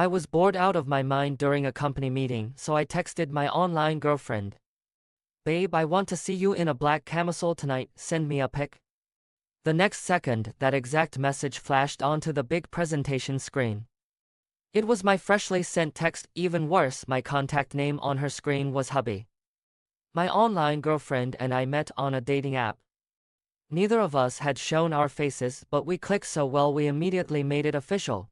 I was bored out of my mind during a company meeting, so I texted my online girlfriend. Babe, I want to see you in a black camisole tonight, send me a pic. The next second, that exact message flashed onto the big presentation screen. It was my freshly sent text. Even worse, my contact name on her screen was hubby. My online girlfriend and I met on a dating app. Neither of us had shown our faces, but we clicked so well we immediately made it official.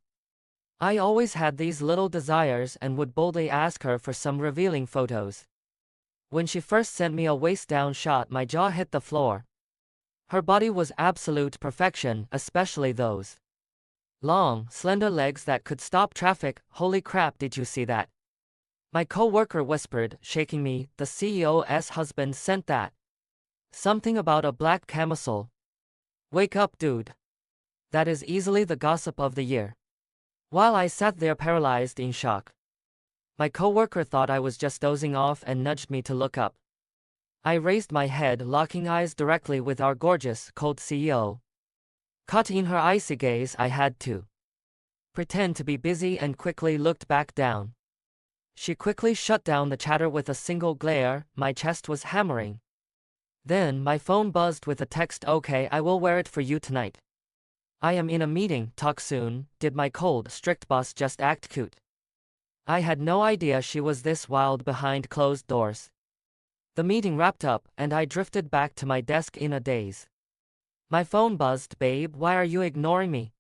I always had these little desires and would boldly ask her for some revealing photos. When she first sent me a waist-down shot, my jaw hit the floor. Her body was absolute perfection, especially those long, slender legs that could stop traffic. Holy crap, did you see that? My co-worker whispered, shaking me. The CEO's husband sent that. Something about a black camisole. Wake up, dude. That is easily the gossip of the year. While I sat there paralyzed in shock, my co-worker thought I was just dozing off and nudged me to look up. I raised my head, locking eyes directly with our gorgeous, cold CEO. Caught in her icy gaze, I had to pretend to be busy and quickly looked back down. She quickly shut down the chatter with a single glare. My chest was hammering. Then my phone buzzed with a text. Okay, I will wear it for you tonight. I am in a meeting, talk soon. Did my cold, strict boss just act cute? I had no idea she was this wild behind closed doors. The meeting wrapped up, and I drifted back to my desk in a daze. My phone buzzed. Babe, why are you ignoring me?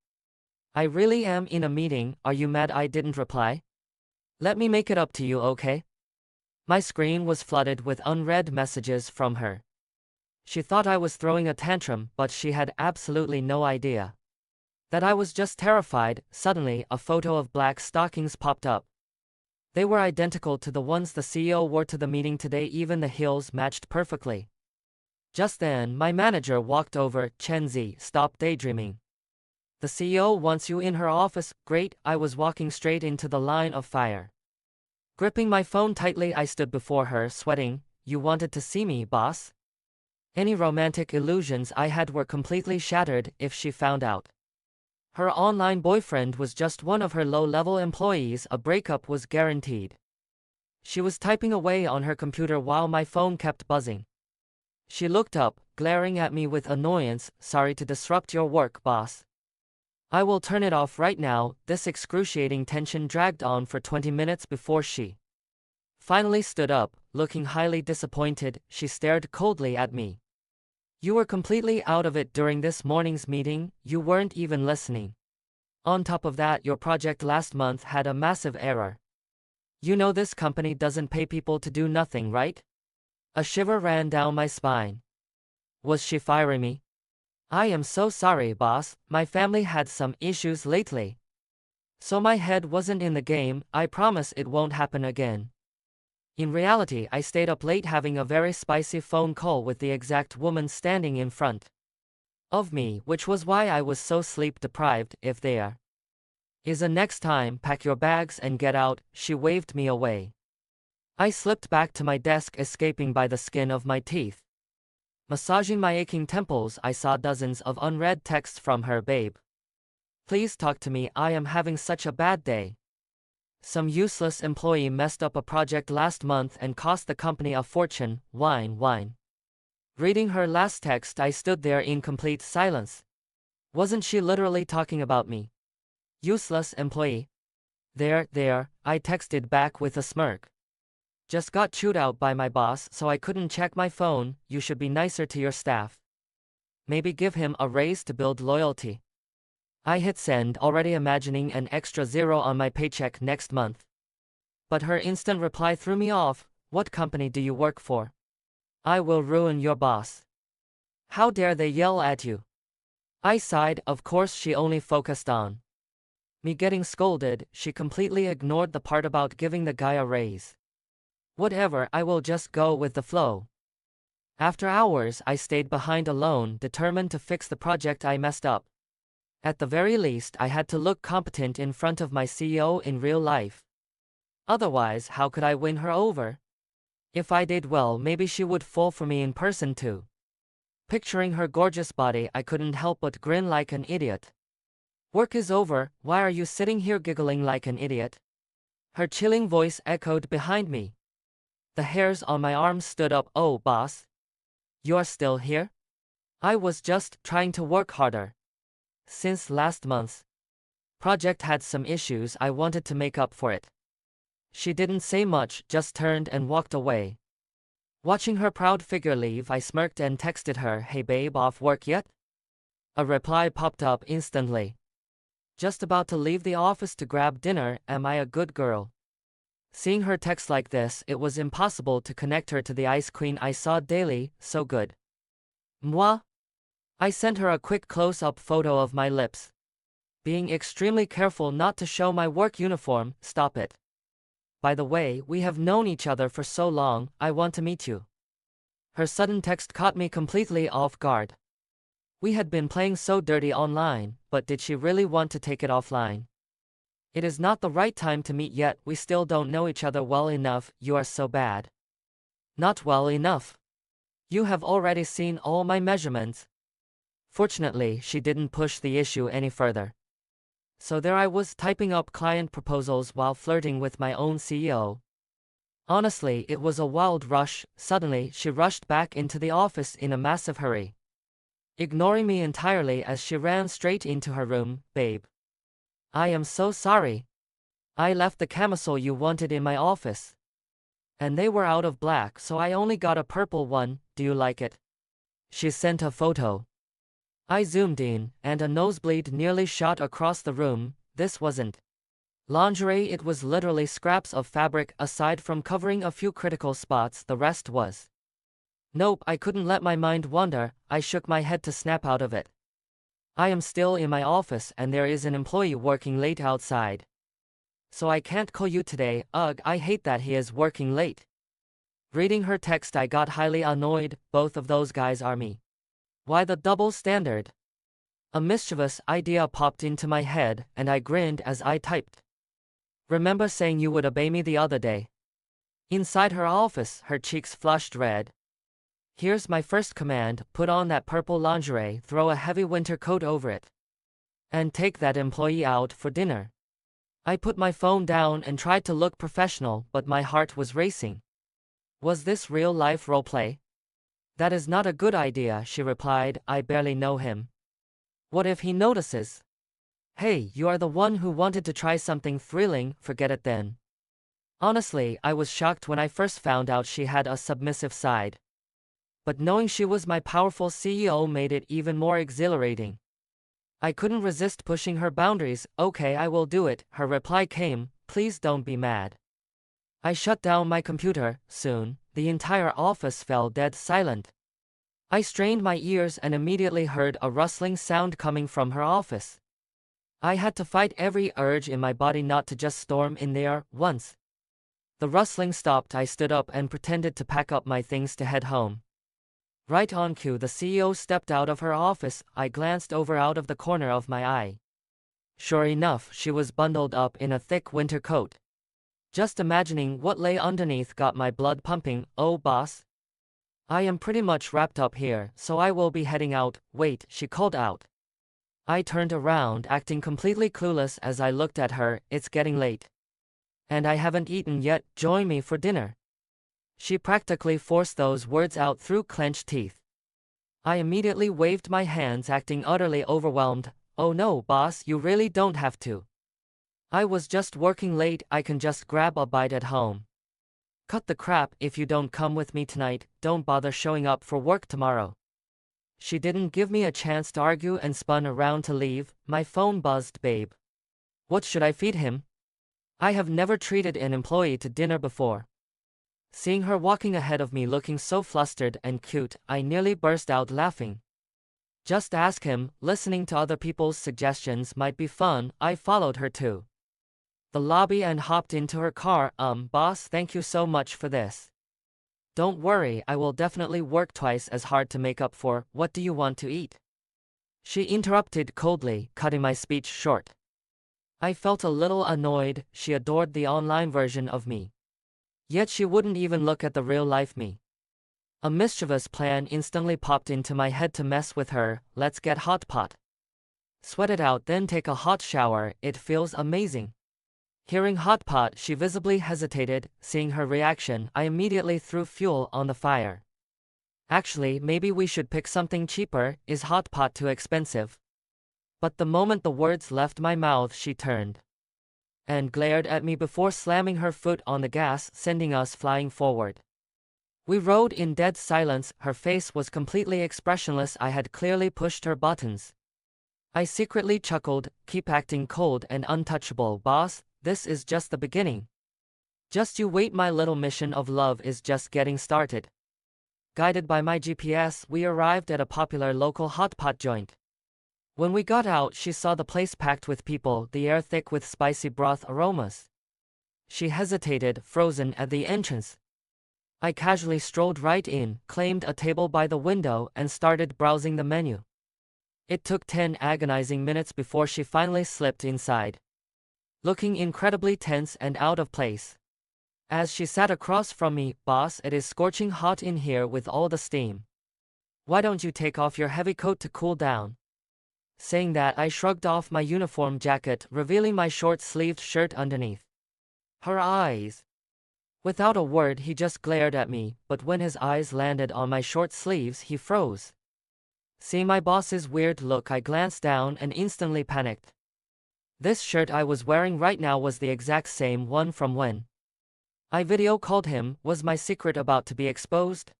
I really am in a meeting. Are you mad I didn't reply? Let me make it up to you, okay? My screen was flooded with unread messages from her. She thought I was throwing a tantrum, but she had absolutely no idea that I was just terrified. Suddenly, a photo of black stockings popped up. They were identical to the ones the CEO wore to the meeting today. Even the heels matched perfectly. Just then, my manager walked over. Chenzi, stop daydreaming. The CEO wants you in her office. Great. I was walking straight into the line of fire. Gripping my phone tightly, I stood before her, sweating. You wanted to see me, boss? Any romantic illusions I had were completely shattered. If she found out her online boyfriend was just one of her low-level employees, a breakup was guaranteed. She was typing away on her computer while my phone kept buzzing. She looked up, glaring at me with annoyance. Sorry to disrupt your work, boss. I will turn it off right now. This excruciating tension dragged on for 20 minutes before she finally stood up, looking highly disappointed. She stared coldly at me. You were completely out of it during this morning's meeting. You weren't even listening. On top of that, your project last month had a massive error. You know this company doesn't pay people to do nothing, right? A shiver ran down my spine. Was she firing me? I am so sorry, boss. My family had some issues lately. So my head wasn't in the game. I promise it won't happen again. In reality, I stayed up late having a very spicy phone call with the exact woman standing in front of me, which was why I was so sleep deprived. If there is a next time, pack your bags and get out. She waved me away. I slipped back to my desk, escaping by the skin of my teeth. Massaging my aching temples, I saw dozens of unread texts from her. Babe, please talk to me. I am having such a bad day. Some useless employee messed up a project last month and cost the company a fortune. Whine. Reading her last text, I stood there in complete silence. Wasn't she literally talking about me? Useless employee. There, I texted back with a smirk. Just got chewed out by my boss, so I couldn't check my phone. You should be nicer to your staff. Maybe give him a raise to build loyalty. I hit send, already imagining an extra zero on my paycheck next month. But her instant reply threw me off. What company do you work for? I will ruin your boss. How dare they yell at you? I sighed. Of course she only focused on me getting scolded. She completely ignored the part about giving the guy a raise. Whatever, I will just go with the flow. After hours, I stayed behind alone, determined to fix the project I messed up. At the very least, I had to look competent in front of my CEO in real life. Otherwise, how could I win her over? If I did well, maybe she would fall for me in person too. Picturing her gorgeous body, I couldn't help but grin like an idiot. Work is over, why are you sitting here giggling like an idiot? Her chilling voice echoed behind me. The hairs on my arms stood up. Oh, boss. You're still here? I was just trying to work harder. Since last month's project had some issues, I wanted to make up for it. She didn't say much, just turned and walked away. Watching her proud figure leave, I smirked and texted her, "Hey babe, off work yet?" A reply popped up instantly. "Just about to leave the office to grab dinner, am I a good girl?" Seeing her text like this, it was impossible to connect her to the ice queen I saw daily. So good. Moi? I sent her a quick close-up photo of my lips. Being extremely careful not to show my work uniform. Stop it. By the way, we have known each other for so long, I want to meet you. Her sudden text caught me completely off guard. We had been playing so dirty online, but did she really want to take it offline? It is not the right time to meet yet, we still don't know each other well enough. You are so bad. Not well enough. You have already seen all my measurements. Fortunately, she didn't push the issue any further. So there I was, typing up client proposals while flirting with my own CEO. Honestly, it was a wild rush. Suddenly, she rushed back into the office in a massive hurry, ignoring me entirely as she ran straight into her room. "Babe, I am so sorry. I left the camisole you wanted in my office. And they were out of black, so I only got a purple one. Do you like it?" She sent a photo. I zoomed in, and a nosebleed nearly shot across the room. This wasn't lingerie, it was literally scraps of fabric. Aside from covering a few critical spots, the rest was. Nope, I couldn't let my mind wander. I shook my head to snap out of it. I am still in my office and there is an employee working late outside. So I can't call you today. Ugh, I hate that he is working late. Reading her text, I got highly annoyed. Both of those guys are me. Why the double standard? A mischievous idea popped into my head, and I grinned as I typed. "Remember saying you would obey me the other day?" Inside her office, her cheeks flushed red. "Here's my first command, put on that purple lingerie, throw a heavy winter coat over it. And take that employee out for dinner." I put my phone down and tried to look professional, but my heart was racing. Was this real-life roleplay? "That is not a good idea," she replied. "I barely know him. What if he notices?" "Hey, you are the one who wanted to try something thrilling, forget it then." Honestly, I was shocked when I first found out she had a submissive side. But knowing she was my powerful CEO made it even more exhilarating. I couldn't resist pushing her boundaries. "Okay, I will do it," her reply came. "Please don't be mad." I shut down my computer. Soon, the entire office fell dead silent. I strained my ears and immediately heard a rustling sound coming from her office. I had to fight every urge in my body not to just storm in there. Once the rustling stopped, I stood up and pretended to pack up my things to head home. Right on cue, the CEO stepped out of her office. I glanced over out of the corner of my eye. Sure enough, she was bundled up in a thick winter coat. Just imagining what lay underneath got my blood pumping. "Oh, boss. I am pretty much wrapped up here, so I will be heading out." "Wait," she called out. I turned around, acting completely clueless as I looked at her. "It's getting late. And I haven't eaten yet. Join me for dinner." She practically forced those words out through clenched teeth. I immediately waved my hands, acting utterly overwhelmed. "Oh no, boss, you really don't have to. I was just working late, I can just grab a bite at home." "Cut the crap, if you don't come with me tonight, don't bother showing up for work tomorrow." She didn't give me a chance to argue and spun around to leave. My phone buzzed. "Babe, what should I feed him? I have never treated an employee to dinner before." Seeing her walking ahead of me looking so flustered and cute, I nearly burst out laughing. Just ask him. Listening to other people's suggestions might be fun. I followed her to the lobby and hopped into her car. Boss, thank you so much for this. Don't worry, I will definitely work twice as hard to make up for. What do you want to eat?" She interrupted coldly, cutting my speech short. I felt a little annoyed. She adored the online version of me. Yet she wouldn't even look at the real-life me. A mischievous plan instantly popped into my head to mess with her. "Let's get hot pot." Sweat it out, then take a hot shower, it feels amazing. Hearing hot pot, she visibly hesitated. Seeing her reaction, I immediately threw fuel on the fire. Actually, maybe we should pick something cheaper, is hot pot too expensive? But the moment the words left my mouth, she turned and glared at me before slamming her foot on the gas, sending us flying forward. We rode in dead silence, her face was completely expressionless. I had clearly pushed her buttons. I secretly chuckled, keep acting cold and untouchable, boss, this is just the beginning. Just you wait, my little mission of love is just getting started. Guided by my GPS, we arrived at a popular local hot pot joint. When we got out, she saw the place packed with people, the air thick with spicy broth aromas. She hesitated, frozen at the entrance. I casually strolled right in, claimed a table by the window, and started browsing the menu. It took 10 agonizing minutes before she finally slipped inside, looking incredibly tense and out of place. As she sat across from me, boss, it is scorching hot in here with all the steam. Why don't you take off your heavy coat to cool down? Saying that, I shrugged off my uniform jacket, revealing my short-sleeved shirt underneath. Her eyes. Without a word, he just glared at me, but when his eyes landed on my short sleeves, he froze. Seeing my boss's weird look, I glanced down and instantly panicked. This shirt I was wearing right now was the exact same one from when I video called him. Was my secret about to be exposed?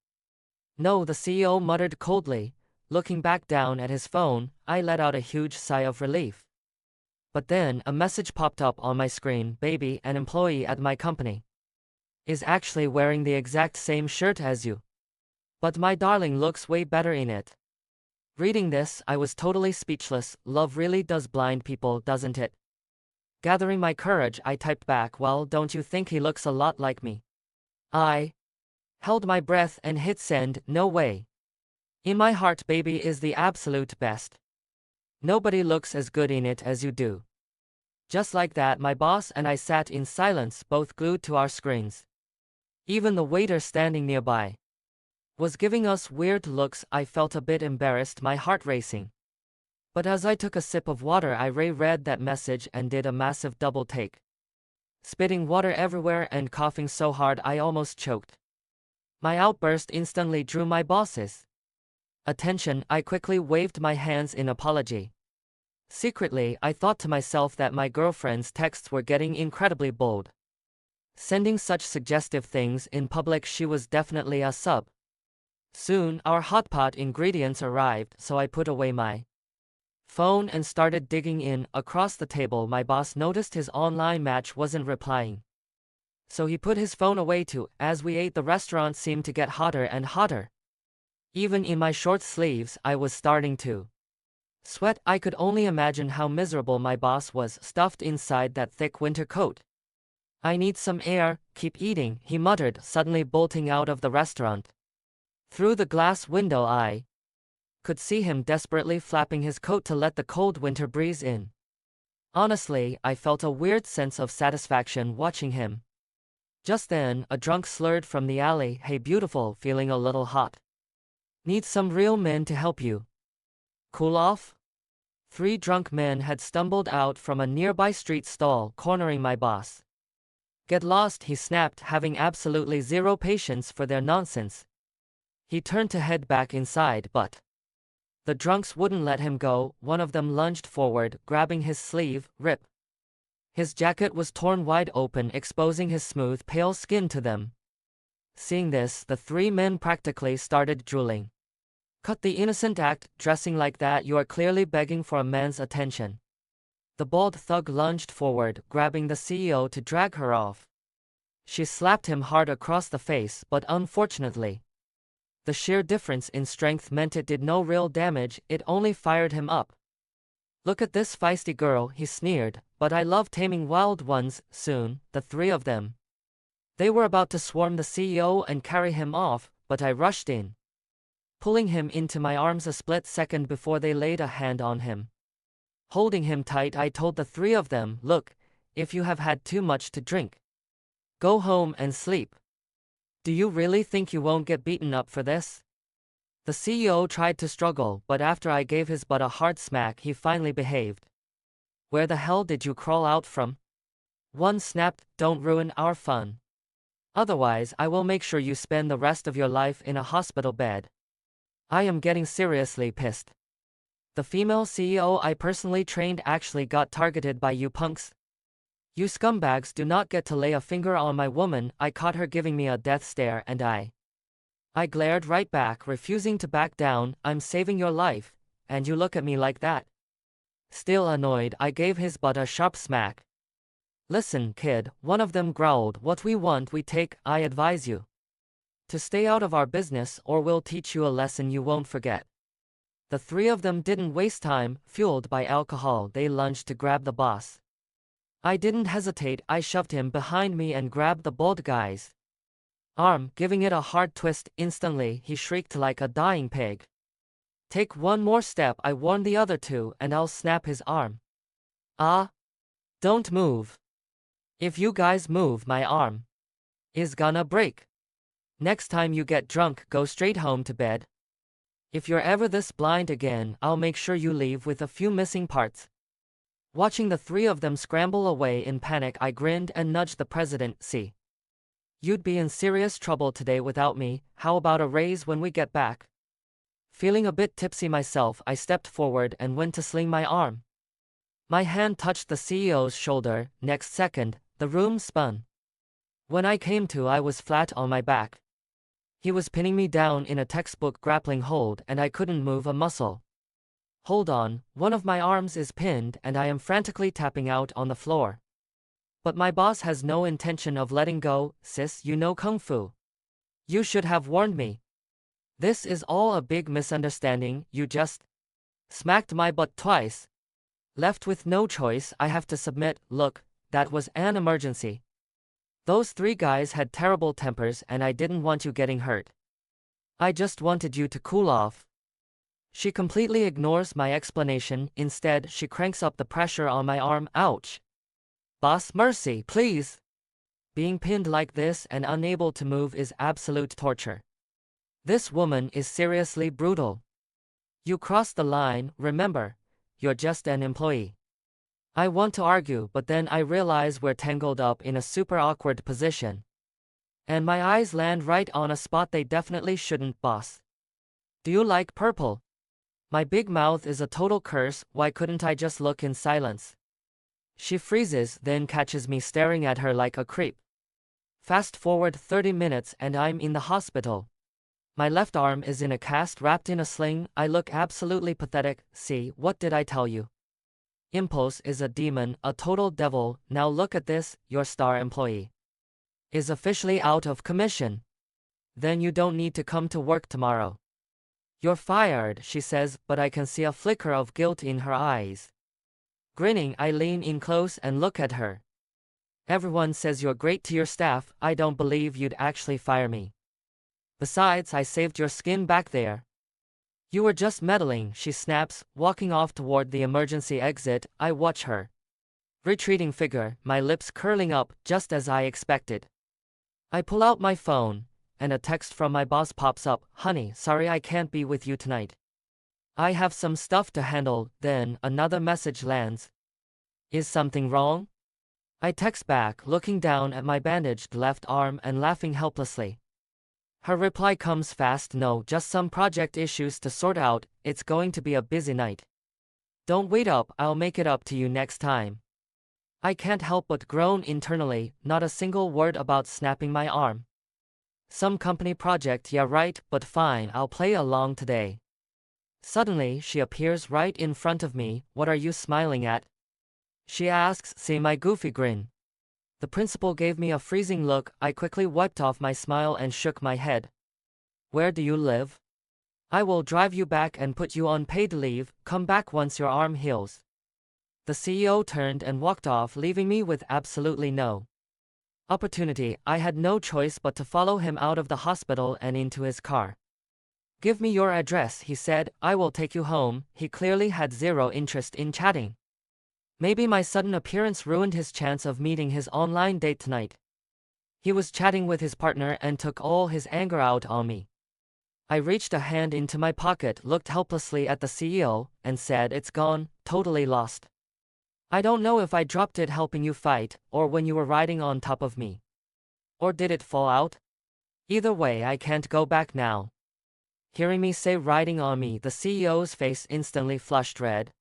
No, the CEO muttered coldly. Looking back down at his phone, I let out a huge sigh of relief. But then, a message popped up on my screen. Baby, an employee at my company is actually wearing the exact same shirt as you. But my darling looks way better in it. Reading this, I was totally speechless. Love really does blind people, doesn't it? Gathering my courage, I typed back, well, don't you think he looks a lot like me? I held my breath and hit send. No way. In my heart, baby is the absolute best. Nobody looks as good in it as you do. Just like that, my boss and I sat in silence, both glued to our screens. Even the waiter standing nearby was giving us weird looks. I felt a bit embarrassed, my heart racing. But as I took a sip of water, I reread that message and did a massive double take, spitting water everywhere and coughing so hard I almost choked. My outburst instantly drew my boss's attention. I quickly waved my hands in apology. Secretly, I thought to myself that my girlfriend's texts were getting incredibly bold. Sending such suggestive things in public, she was definitely a sub. Soon, our hot pot ingredients arrived, so I put away my phone and started digging in. Across the table, my boss noticed his online match wasn't replying, so he put his phone away too. As we ate, the restaurant seemed to get hotter and hotter. Even in my short sleeves, I was starting to sweat. I could only imagine how miserable my boss was, stuffed inside that thick winter coat. I need some air, keep eating, he muttered, suddenly bolting out of the restaurant. Through the glass window, I could see him desperately flapping his coat to let the cold winter breeze in. Honestly, I felt a weird sense of satisfaction watching him. Just then, a drunk slurred from the alley, hey beautiful, feeling a little hot? Need some real men to help you cool off? 3 drunk men had stumbled out from a nearby street stall, cornering my boss. Get lost, he snapped, having absolutely zero patience for their nonsense. He turned to head back inside, but the drunks wouldn't let him go. One of them lunged forward, grabbing his sleeve. Rip. His jacket was torn wide open, exposing his smooth, pale skin to them. Seeing this, the 3 men practically started drooling. Cut the innocent act, dressing like that, you are clearly begging for a man's attention. The bald thug lunged forward, grabbing the CEO to drag her off. She slapped him hard across the face, but unfortunately, the sheer difference in strength meant it did no real damage, it only fired him up. Look at this feisty girl, he sneered, but I love taming wild ones. Soon, the 3 of them. They were about to swarm the CEO and carry him off, but I rushed in, pulling him into my arms a split second before they laid a hand on him. Holding him tight, I told the 3 of them, look, if you have had too much to drink, go home and sleep. Do you really think you won't get beaten up for this? The CEO tried to struggle, but after I gave his butt a hard smack, he finally behaved. Where the hell did you crawl out from? One snapped, don't ruin our fun. Otherwise, I will make sure you spend the rest of your life in a hospital bed. I am getting seriously pissed. The female CEO I personally trained actually got targeted by you punks. You scumbags do not get to lay a finger on my woman. I caught her giving me a death stare and I glared right back, refusing to back down. I'm saving your life, and you look at me like that. Still annoyed, I gave his butt a sharp smack. Listen, kid, one of them growled, what we want we take. I advise you to stay out of our business or we'll teach you a lesson you won't forget. The three of them didn't waste time. Fueled by alcohol, they lunged to grab the boss. I didn't hesitate. I shoved him behind me and grabbed the bald guy's arm, giving it a hard twist. Instantly, he shrieked like a dying pig. Take one more step, I warned the other two, and I'll snap his arm. Ah! Don't move. If you guys move, my arm is gonna break. Next time you get drunk, go straight home to bed. If you're ever this blind again, I'll make sure you leave with a few missing parts. Watching the three of them scramble away in panic, I grinned and nudged the president. See, you'd be in serious trouble today without me. How about a raise when we get back? Feeling a bit tipsy myself, I stepped forward and went to sling my arm. My hand touched the CEO's shoulder. Next second, the room spun. When I came to, I was flat on my back. He was pinning me down in a textbook grappling hold, and I couldn't move a muscle. Hold on, one of my arms is pinned and I am frantically tapping out on the floor. But my boss has no intention of letting go. Sis, you know kung fu. You should have warned me. This is all a big misunderstanding. You just smacked my butt twice. Left with no choice, I have to submit. Look, that was an emergency. Those three guys had terrible tempers and I didn't want you getting hurt. I just wanted you to cool off. She completely ignores my explanation. Instead, she cranks up the pressure on my arm. Ouch. Boss, mercy, please. Being pinned like this and unable to move is absolute torture. This woman is seriously brutal. You crossed the line, remember, you're just an employee. I want to argue, but then I realize we're tangled up in a super awkward position. And my eyes land right on a spot they definitely shouldn't, boss. Do you like purple? My big mouth is a total curse. Why couldn't I just look in silence? She freezes, then catches me staring at her like a creep. Fast forward 30 minutes and I'm in the hospital. My left arm is in a cast wrapped in a sling. I look absolutely pathetic. See, what did I tell you? Impulse is a demon, a total devil. Now look at this, your star employee is officially out of commission. Then you don't need to come to work tomorrow. You're fired, she says, but I can see a flicker of guilt in her eyes. Grinning, I lean in close and look at her. Everyone says you're great to your staff. I don't believe you'd actually fire me. Besides, I saved your skin back there. You were just meddling, she snaps, walking off toward the emergency exit. I watch her retreating figure, my lips curling up, just as I expected. I pull out my phone, and a text from my boss pops up. Honey, sorry I can't be with you tonight. I have some stuff to handle. Then another message lands. Is something wrong? I text back, looking down at my bandaged left arm and laughing helplessly. Her reply comes fast. No, just some project issues to sort out. It's going to be a busy night. Don't wait up, I'll make it up to you next time. I can't help but groan internally, not a single word about snapping my arm. Some company project, yeah right, but fine, I'll play along today. Suddenly, she appears right in front of me. What are you smiling at? She asks, seeing my goofy grin. The principal gave me a freezing look. I quickly wiped off my smile and shook my head. Where do you live? I will drive you back and put you on paid leave. Come back once your arm heals. The CEO turned and walked off, leaving me with absolutely no opportunity. I had no choice but to follow him out of the hospital and into his car. Give me your address, he said. I will take you home. He clearly had zero interest in chatting. Maybe my sudden appearance ruined his chance of meeting his online date tonight. He was chatting with his partner and took all his anger out on me. I reached a hand into my pocket, looked helplessly at the CEO, and said, "It's gone, totally lost. I don't know if I dropped it helping you fight, or when you were riding on top of me. Or did it fall out? Either way, I can't go back now." Hearing me say riding on me, the CEO's face instantly flushed red.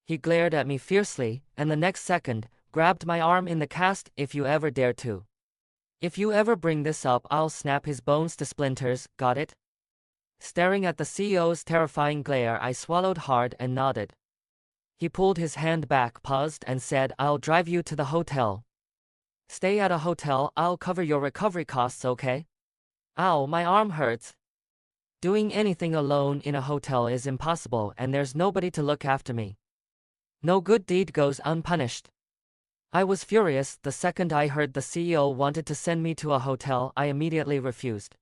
He glared at me fiercely, and the next second, grabbed my arm in the cast. "If you ever dare to. If you ever bring this up, I'll snap his bones to splinters, got it?" Staring at the CEO's terrifying glare, I swallowed hard and nodded. He pulled his hand back, paused, and said, "I'll drive you to the hotel. Stay at a hotel, I'll cover your recovery costs, okay?" Ow, my arm hurts. Doing anything alone in a hotel is impossible, and there's nobody to look after me. No good deed goes unpunished. I was furious. The second I heard the CEO wanted to send me to a hotel, I immediately refused.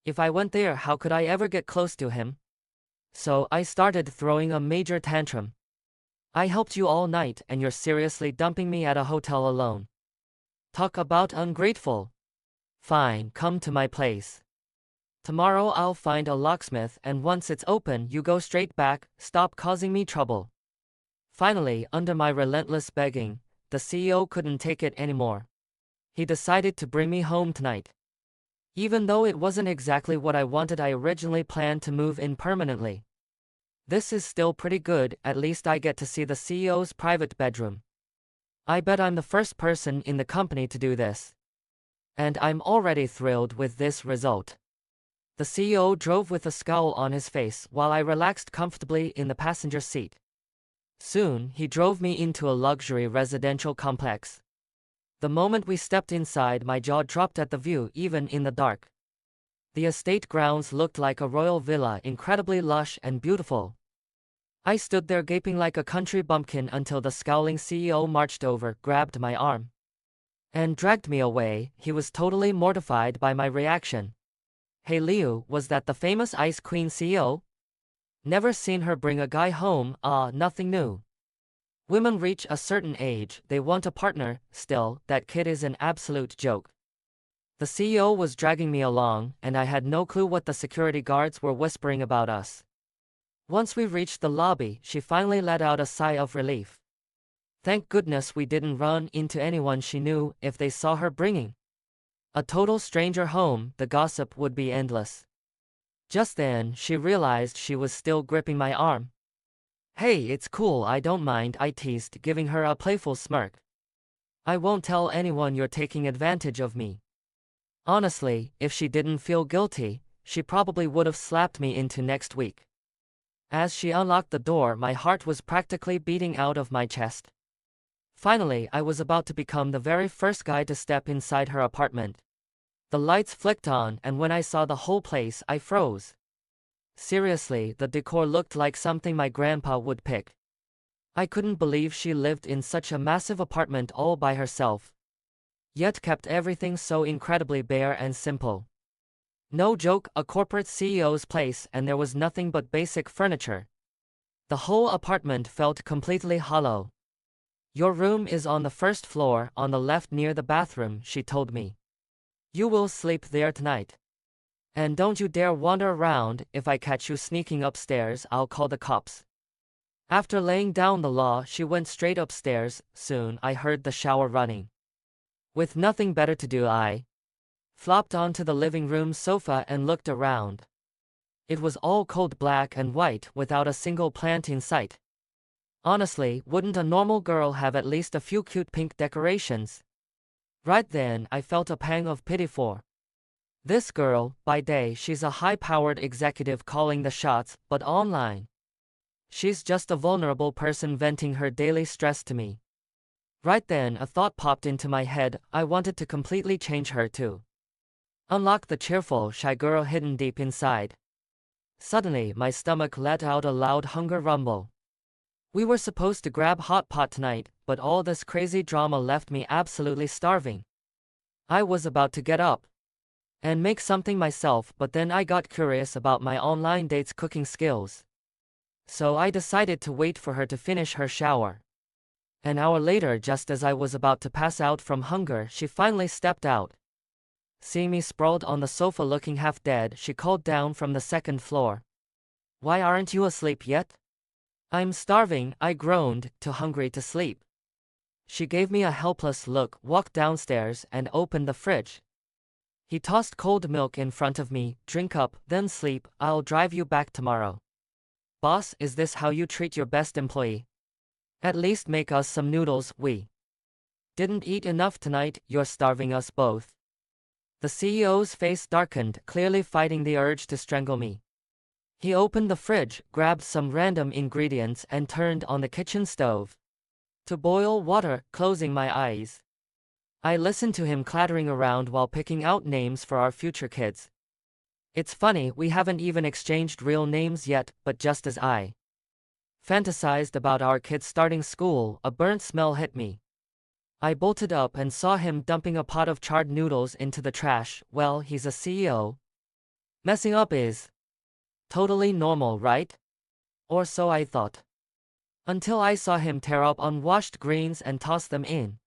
If I went there, how could I ever get close to him? So I started throwing a major tantrum. "I helped you all night, and you're seriously dumping me at a hotel alone. Talk about ungrateful. Fine, come to my place. Tomorrow I'll find a locksmith, and once it's open, you go straight back. Stop causing me trouble." Finally, under my relentless begging, the CEO couldn't take it anymore. He decided to bring me home tonight. Even though it wasn't exactly what I wanted, I originally planned to move in permanently. This is still pretty good, at least I get to see the CEO's private bedroom. I bet I'm the first person in the company to do this. And I'm already thrilled with this result. The CEO drove with a scowl on his face while I relaxed comfortably in the passenger seat. Soon, he drove me into a luxury residential complex. The moment we stepped inside, my jaw dropped at the view, even in the dark. The estate grounds looked like a royal villa, incredibly lush and beautiful. I stood there gaping like a country bumpkin until the scowling CEO marched over, grabbed my arm, and dragged me away. He was totally mortified by my reaction. "Hey Liu, was that the famous Ice Queen CEO? Never seen her bring a guy home." Nothing new. Women reach a certain age, they want a partner. Still, that kid is an absolute joke. The CEO was dragging me along, and I had no clue what the security guards were whispering about us. Once we reached the lobby, she finally let out a sigh of relief. Thank goodness we didn't run into anyone she knew. If they saw her bringing a total stranger home, the gossip would be endless. Just then, she realized she was still gripping my arm. "Hey, it's cool, I don't mind," I teased, giving her a playful smirk. "I won't tell anyone you're taking advantage of me." Honestly, if she didn't feel guilty, she probably would have slapped me into next week. As she unlocked the door, my heart was practically beating out of my chest. Finally, I was about to become the very first guy to step inside her apartment. The lights flicked on, and when I saw the whole place, I froze. Seriously, the decor looked like something my grandpa would pick. I couldn't believe she lived in such a massive apartment all by herself, yet kept everything so incredibly bare and simple. No joke, a corporate CEO's place, and there was nothing but basic furniture. The whole apartment felt completely hollow. "Your room is on the first floor, on the left near the bathroom," she told me. "You will sleep there tonight. And don't you dare wander around. If I catch you sneaking upstairs, I'll call the cops." After laying down the law, she went straight upstairs. Soon, I heard the shower running. With nothing better to do, I flopped onto the living room sofa and looked around. It was all cold black and white, without a single plant in sight. Honestly, wouldn't a normal girl have at least a few cute pink decorations? Right then, I felt a pang of pity for this girl. By day, she's a high-powered executive calling the shots, but online, she's just a vulnerable person venting her daily stress to me. Right then, a thought popped into my head. I wanted to completely change her too. Unlock the cheerful, shy girl hidden deep inside. Suddenly, my stomach let out a loud hunger rumble. We were supposed to grab hot pot tonight, but all this crazy drama left me absolutely starving. I was about to get up and make something myself, but then I got curious about my online date's cooking skills. So I decided to wait for her to finish her shower. An hour later, just as I was about to pass out from hunger, she finally stepped out. Seeing me sprawled on the sofa looking half dead, she called down from the second floor. "Why aren't you asleep yet?" "I'm starving," I groaned, too hungry to sleep. She gave me a helpless look, walked downstairs, and opened the fridge. He tossed cold milk in front of me. "Drink up, then sleep, I'll drive you back tomorrow." "Boss, is this how you treat your best employee? At least make us some noodles, we didn't eat enough tonight, you're starving us both." The CEO's face darkened, clearly fighting the urge to strangle me. He opened the fridge, grabbed some random ingredients, and turned on the kitchen stove to boil water, closing my eyes. I listened to him clattering around while picking out names for our future kids. It's funny, we haven't even exchanged real names yet, but just as I fantasized about our kids starting school, a burnt smell hit me. I bolted up and saw him dumping a pot of charred noodles into the trash. Well, he's a CEO. Messing up is totally normal, right? Or so I thought. Until I saw him tear up unwashed greens and toss them in,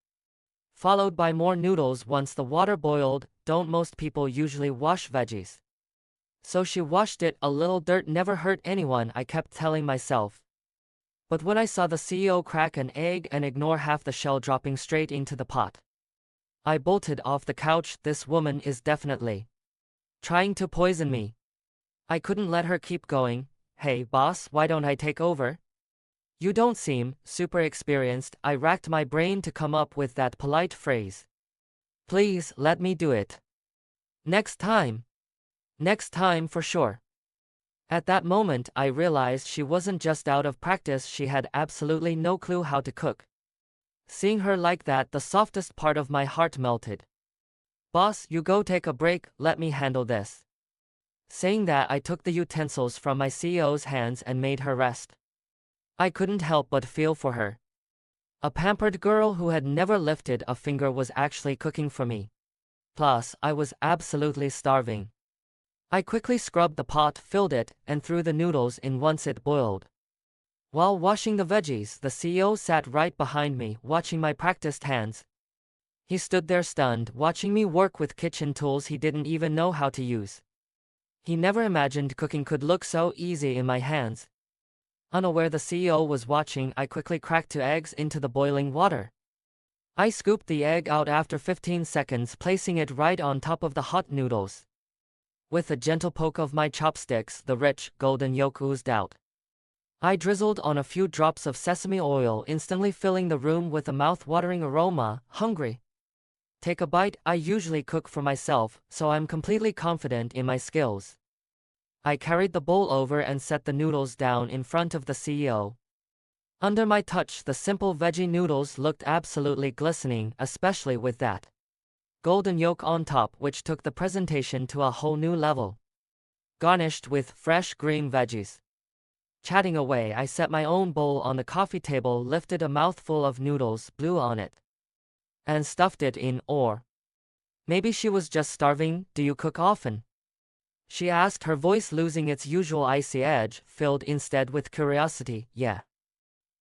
followed by more noodles once the water boiled. Don't most people usually wash veggies? So she washed it. A little dirt never hurt anyone, I kept telling myself. But when I saw the CEO crack an egg and ignore half the shell dropping straight into the pot, I bolted off the couch. This woman is definitely trying to poison me. I couldn't let her keep going. "Hey, boss, why don't I take over? You don't seem super experienced." I racked my brain to come up with that polite phrase. "Please, let me do it. Next time. Next time for sure." At that moment, I realized she wasn't just out of practice, she had absolutely no clue how to cook. Seeing her like that, the softest part of my heart melted. "Boss, you go take a break, let me handle this." Saying that, I took the utensils from my CEO's hands and made her rest. I couldn't help but feel for her. A pampered girl who had never lifted a finger was actually cooking for me. Plus, I was absolutely starving. I quickly scrubbed the pot, filled it, and threw the noodles in once it boiled. While washing the veggies, the CEO sat right behind me, watching my practiced hands. He stood there stunned, watching me work with kitchen tools he didn't even know how to use. He never imagined cooking could look so easy in my hands. Unaware the CEO was watching, I quickly cracked 2 eggs into the boiling water. I scooped the egg out after 15 seconds, placing it right on top of the hot noodles. With a gentle poke of my chopsticks, the rich, golden yolk oozed out. I drizzled on a few drops of sesame oil, instantly filling the room with a mouth-watering aroma. Hungry? Take a bite. I usually cook for myself, so I'm completely confident in my skills. I carried the bowl over and set the noodles down in front of the CEO. Under my touch, the simple veggie noodles looked absolutely glistening, especially with that golden yolk on top, which took the presentation to a whole new level. Garnished with fresh green veggies. Chatting away, I set my own bowl on the coffee table, lifted a mouthful of noodles, blew on it, and stuffed it in. Or maybe she was just starving. "Do you cook often?" she asked, her voice losing its usual icy edge, filled instead with curiosity. "Yeah.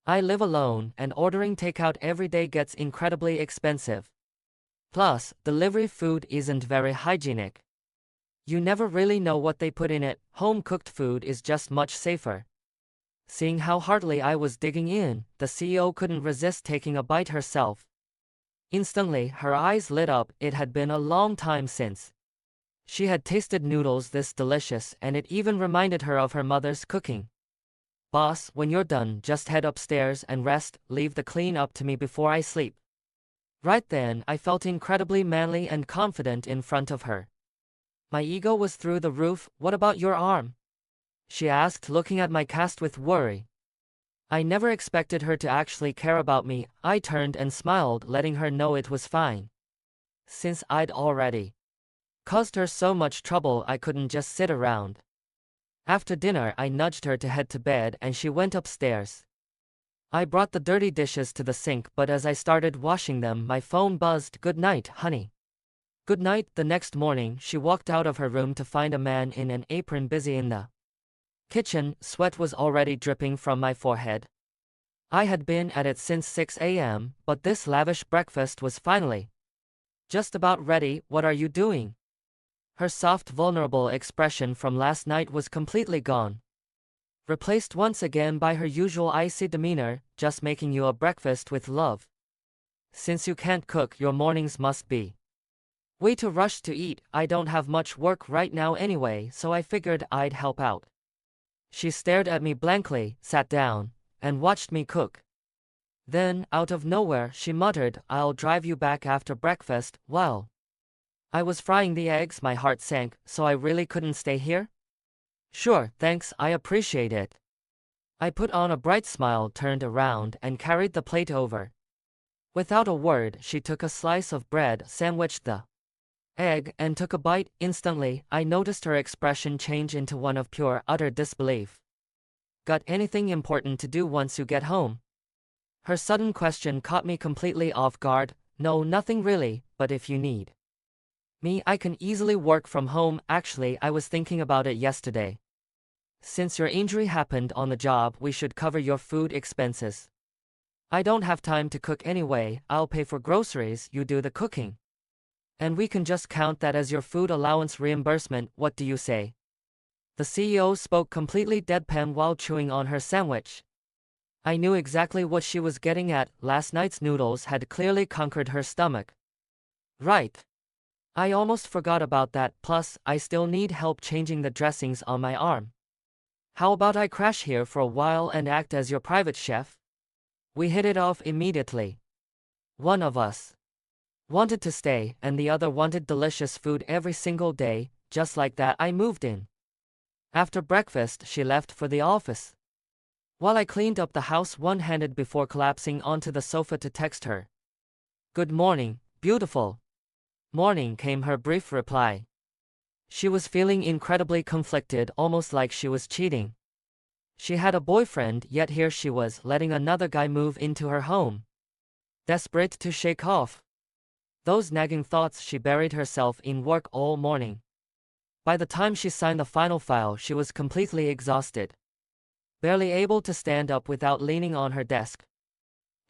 I live alone, and ordering takeout every day gets incredibly expensive. Plus, delivery food isn't very hygienic. You never really know what they put in it. Home-cooked food is just much safer." Seeing how heartily I was digging in, the CEO couldn't resist taking a bite herself. Instantly, her eyes lit up. It had been a long time since she had tasted noodles this delicious, and it even reminded her of her mother's cooking. "Boss, when you're done, just head upstairs and rest. Leave the clean up to me before I sleep." Right then, I felt incredibly manly and confident in front of her. My ego was through the roof. "What about your arm?" she asked, looking at my cast with worry. I never expected her to actually care about me. I turned and smiled, letting her know it was fine, since I'd already caused her so much trouble. I couldn't just sit around. After dinner, I nudged her to head to bed, and she went upstairs. I brought the dirty dishes to the sink, but as I started washing them, my phone buzzed. "Good night, honey." "Good night." The next morning, she walked out of her room to find a man in an apron busy in the kitchen. Sweat was already dripping from my forehead. I had been at it since 6 a.m., but this lavish breakfast was finally just about ready. "What are you doing?" Her soft, vulnerable expression from last night was completely gone, replaced once again by her usual icy demeanor, just making you a breakfast with love. Since you can't cook, your mornings must be way too rushed to eat. I don't have much work right now anyway, so I figured I'd help out. She stared at me blankly, sat down, and watched me cook. Then, out of nowhere, she muttered, "I'll drive you back after breakfast." While I was frying the eggs, my heart sank. So I really couldn't stay here? Sure, thanks, I appreciate it. I put on a bright smile, turned around, and carried the plate over. Without a word, she took a slice of bread, sandwiched the egg, and took a bite. Instantly, I noticed her expression change into one of pure, utter disbelief. Got anything important to do once you get home? Her sudden question caught me completely off guard. No, nothing really, but if you need me, I can easily work from home. Actually, I was thinking about it yesterday. Since your injury happened on the job, we should cover your food expenses. I don't have time to cook anyway. I'll pay for groceries, you do the cooking. And we can just count that as your food allowance reimbursement. What do you say? The CEO spoke completely deadpan while chewing on her sandwich. I knew exactly what she was getting at. Last night's noodles had clearly conquered her stomach. Right. I almost forgot about that. Plus, I still need help changing the dressings on my arm. How about I crash here for a while and act as your private chef? We hit it off immediately. One of us wanted to stay, and the other wanted delicious food every single day. Just like that, I moved in. After breakfast, she left for the office, while I cleaned up the house one-handed before collapsing onto the sofa to text her. "Good morning, beautiful." "Morning," came her brief reply. She was feeling incredibly conflicted, almost like she was cheating. She had a boyfriend, yet here she was, letting another guy move into her home. Desperate to shake off those nagging thoughts, she buried herself in work all morning. By the time she signed the final file, she was completely exhausted, barely able to stand up without leaning on her desk.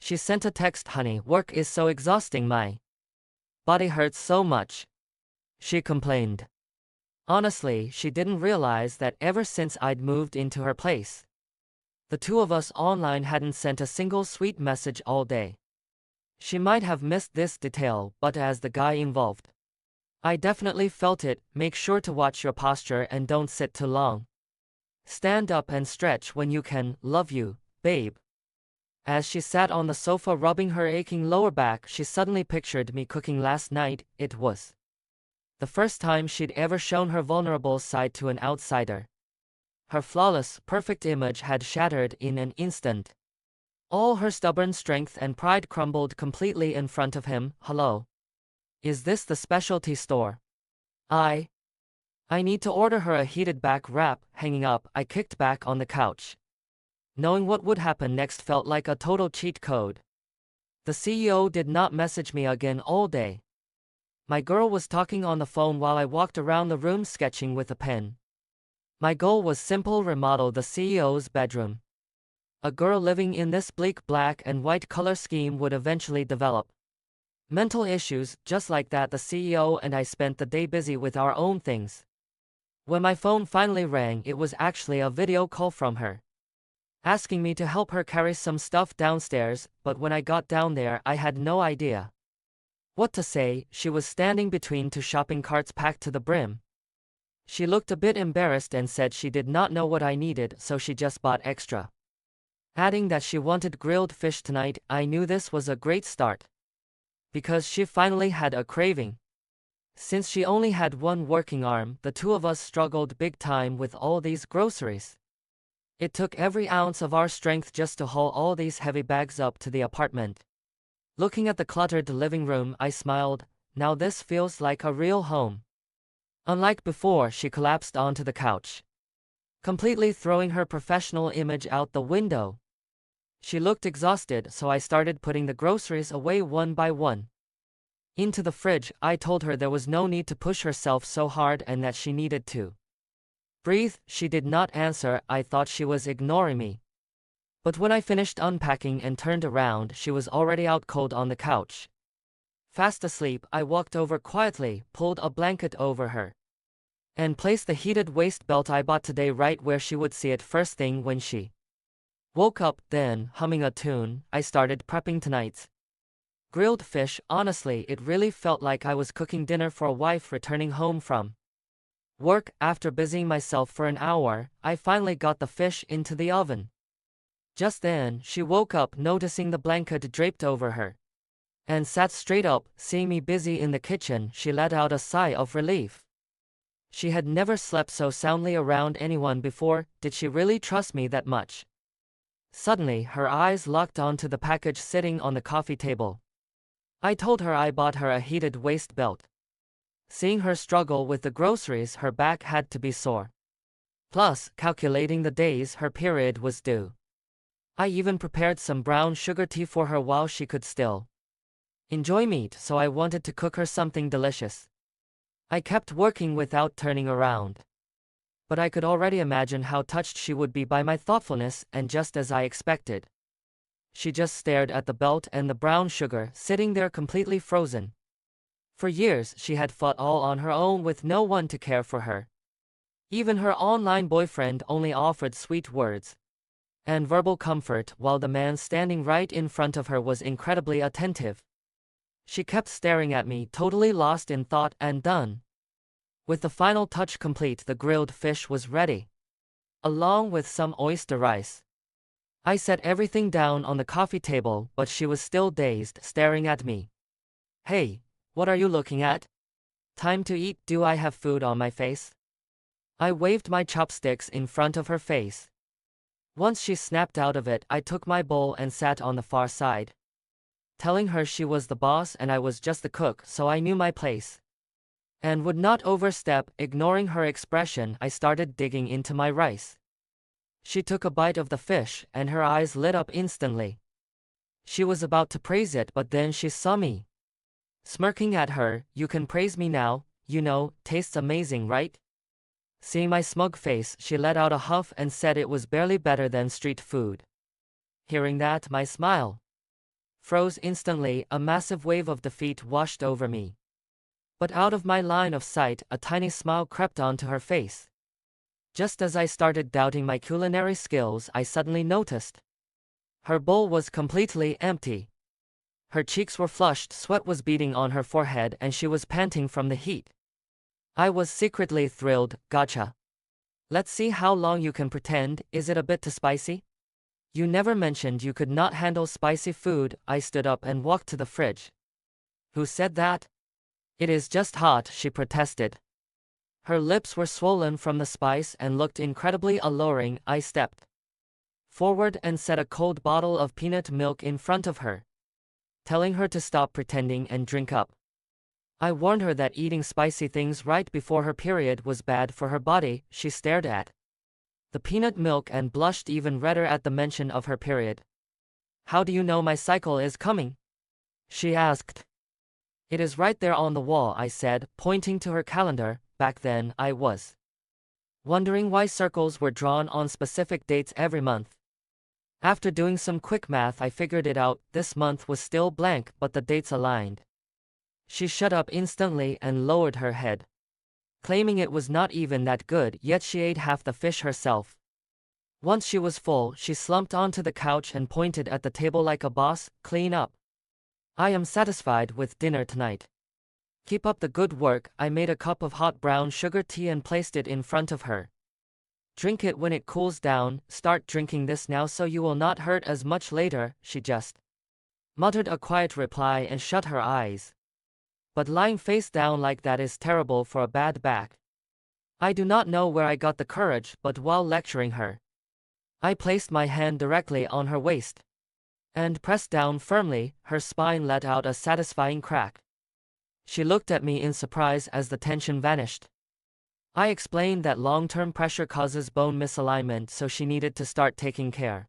She sent a text, "Honey, work is so exhausting, my body hurts so much," she complained. Honestly, she didn't realize that ever since I'd moved into her place, the two of us online hadn't sent a single sweet message all day. She might have missed this detail, but as the guy involved, I definitely felt it. Make sure to watch your posture and don't sit too long. Stand up and stretch when you can. Love you, babe. As she sat on the sofa rubbing her aching lower back, she suddenly pictured me cooking last night. It was the first time she'd ever shown her vulnerable side to an outsider. Her flawless, perfect image had shattered in an instant. All her stubborn strength and pride crumbled completely in front of him. "Hello. Is this the specialty store? I need to order her a heated back wrap." Hanging up, I kicked back on the couch. Knowing what would happen next felt like a total cheat code. The CEO did not message me again all day. My girl was talking on the phone while I walked around the room sketching with a pen. My goal was simple: remodel the CEO's bedroom. A girl living in this bleak black and white color scheme would eventually develop mental issues. Just like that, the CEO and I spent the day busy with our own things. When my phone finally rang, it was actually a video call from her, asking me to help her carry some stuff downstairs, but when I got down there, I had no idea what to say. She was standing between two shopping carts packed to the brim. She looked a bit embarrassed and said she did not know what I needed, so she just bought extra, adding that she wanted grilled fish tonight. I knew this was a great start, because she finally had a craving. Since she only had one working arm, the two of us struggled big time with all these groceries. It took every ounce of our strength just to haul all these heavy bags up to the apartment. Looking at the cluttered living room, I smiled. Now this feels like a real home. Unlike before, she collapsed onto the couch, completely throwing her professional image out the window. She looked exhausted, so I started putting the groceries away one by one into the fridge. I told her there was no need to push herself so hard and that she needed to breathe. She did not answer. I thought she was ignoring me. But when I finished unpacking and turned around, she was already out cold on the couch, fast asleep. I walked over quietly, pulled a blanket over her, and placed the heated waist belt I bought today right where she would see it first thing when she woke up. Then, humming a tune, I started prepping tonight's grilled fish. Honestly, it really felt like I was cooking dinner for a wife returning home from work. After busying myself for an hour, I finally got the fish into the oven. Just then, she woke up, noticing the blanket draped over her, and sat straight up. Seeing me busy in the kitchen, she let out a sigh of relief. She had never slept so soundly around anyone before. Did she really trust me that much? Suddenly, her eyes locked onto the package sitting on the coffee table. I told her I bought her a heated waist belt. Seeing her struggle with the groceries, her back had to be sore. Plus, calculating the days her period was due, I even prepared some brown sugar tea for her while she could still enjoy meat, so I wanted to cook her something delicious. I kept working without turning around, but I could already imagine how touched she would be by my thoughtfulness, and just as I expected, she just stared at the belt and the brown sugar sitting there completely frozen. For years, she had fought all on her own with no one to care for her. Even her online boyfriend only offered sweet words and verbal comfort, while the man standing right in front of her was incredibly attentive. She kept staring at me, totally lost in thought, and done. With the final touch complete, the grilled fish was ready, along with some oyster rice. I set everything down on the coffee table, but she was still dazed, staring at me. "Hey, what are you looking at? Time to eat. Do I have food on my face?" I waved my chopsticks in front of her face. Once she snapped out of it, I took my bowl and sat on the far side, telling her she was the boss and I was just the cook, so I knew my place and would not overstep. Ignoring her expression, I started digging into my rice. She took a bite of the fish, and her eyes lit up instantly. She was about to praise it, but then she saw me smirking at her. "You can praise me now, you know, tastes amazing, right?" Seeing my smug face, she let out a huff and said it was barely better than street food. Hearing that, my smile froze instantly. A massive wave of defeat washed over me. But out of my line of sight, a tiny smile crept onto her face. Just as I started doubting my culinary skills, I suddenly noticed her bowl was completely empty. Her cheeks were flushed, sweat was beading on her forehead, and she was panting from the heat. I was secretly thrilled. "Gotcha. Let's see how long you can pretend. Is it a bit too spicy? You never mentioned you could not handle spicy food." I stood up and walked to the fridge. "Who said that? It is just hot," she protested. Her lips were swollen from the spice and looked incredibly alluring. I stepped forward and set a cold bottle of peanut milk in front of her, telling her to stop pretending and drink up. I warned her that eating spicy things right before her period was bad for her body. She stared at the peanut milk and blushed even redder at the mention of her period. "How do you know my cycle is coming?" she asked. "It is right there on the wall," I said, pointing to her calendar. Back then, I was wondering why circles were drawn on specific dates every month. After doing some quick math, I figured it out. This month was still blank, but the dates aligned. She shut up instantly and lowered her head, claiming it was not even that good, yet she ate half the fish herself. Once she was full, she slumped onto the couch and pointed at the table like a boss. "Clean up. I am satisfied with dinner tonight. Keep up the good work." I made a cup of hot brown sugar tea and placed it in front of her. "Drink it when it cools down. Start drinking this now so you will not hurt as much later." She just muttered a quiet reply and shut her eyes. But lying face down like that is terrible for a bad back. I do not know where I got the courage, but while lecturing her, I placed my hand directly on her waist and pressed down firmly. Her spine let out a satisfying crack. She looked at me in surprise as the tension vanished. I explained that long-term pressure causes bone misalignment, so she needed to start taking care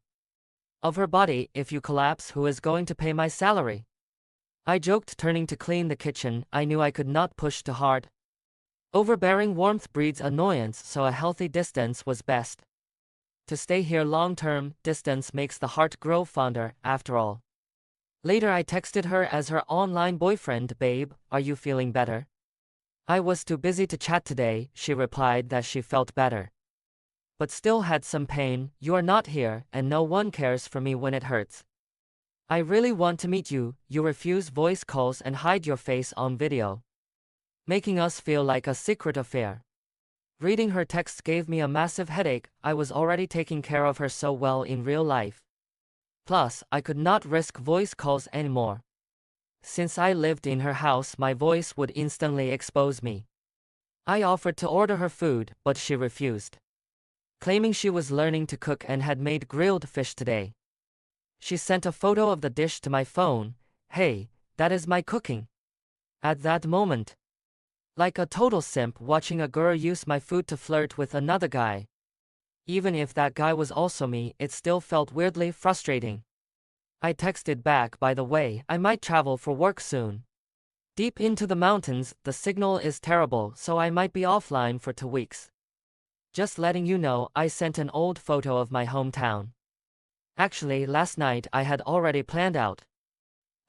of her body. "If you collapse, who is going to pay my salary?" I joked, turning to clean the kitchen. I knew I could not push too hard. Overbearing warmth breeds annoyance, so a healthy distance was best. To stay here long-term, distance makes the heart grow fonder, after all. Later I texted her as her online boyfriend. "Babe, are you feeling better? I was too busy to chat today, she replied that she felt better. But still had some pain. You are not here, and no one cares for me when it hurts. I really want to meet you. You refuse voice calls and hide your face on video, making us feel like a secret affair. Reading her texts gave me a massive headache. I was already taking care of her so well in real life. Plus, I could not risk voice calls anymore. Since I lived in her house, my voice would instantly expose me. I offered to order her food, but she refused, claiming she was learning to cook and had made grilled fish today. She sent a photo of the dish to my phone. Hey, that is my cooking. At that moment, like a total simp watching a girl use my food to flirt with another guy. Even if that guy was also me, it still felt weirdly frustrating. I texted back, by the way, I might travel for work soon. Deep into the mountains, the signal is terrible, so I might be offline for 2 weeks. Just letting you know. I sent an old photo of my hometown. Actually, last night I had already planned out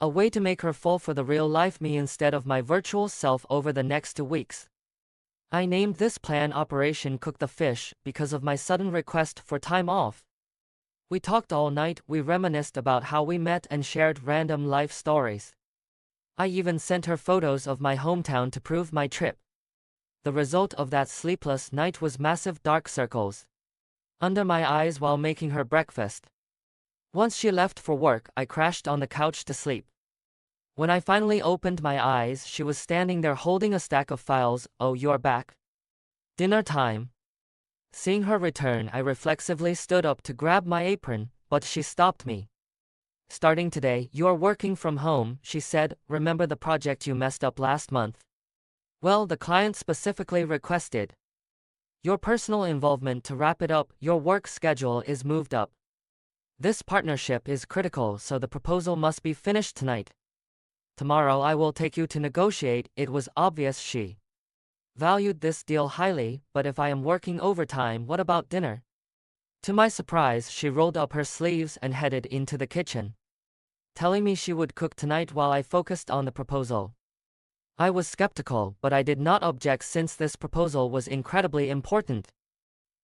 a way to make her fall for the real-life me instead of my virtual self over the next 2 weeks. I named this plan Operation Cook the Fish because of my sudden request for time off. We talked all night. We reminisced about how we met and shared random life stories. I even sent her photos of my hometown to prove my trip. The result of that sleepless night was massive dark circles under my eyes while making her breakfast. Once she left for work, I crashed on the couch to sleep. When I finally opened my eyes, she was standing there holding a stack of files. Oh, you're back? Dinner time. Seeing her return, I reflexively stood up to grab my apron, but she stopped me. Starting today, you're working from home, she said. Remember the project you messed up last month? Well, the client specifically requested your personal involvement to wrap it up. Your work schedule is moved up. This partnership is critical, so the proposal must be finished tonight. Tomorrow I will take you to negotiate. It was obvious she valued this deal highly, but if I am working overtime, what about dinner? To my surprise, she rolled up her sleeves and headed into the kitchen, telling me she would cook tonight while I focused on the proposal. I was skeptical, but I did not object since this proposal was incredibly important.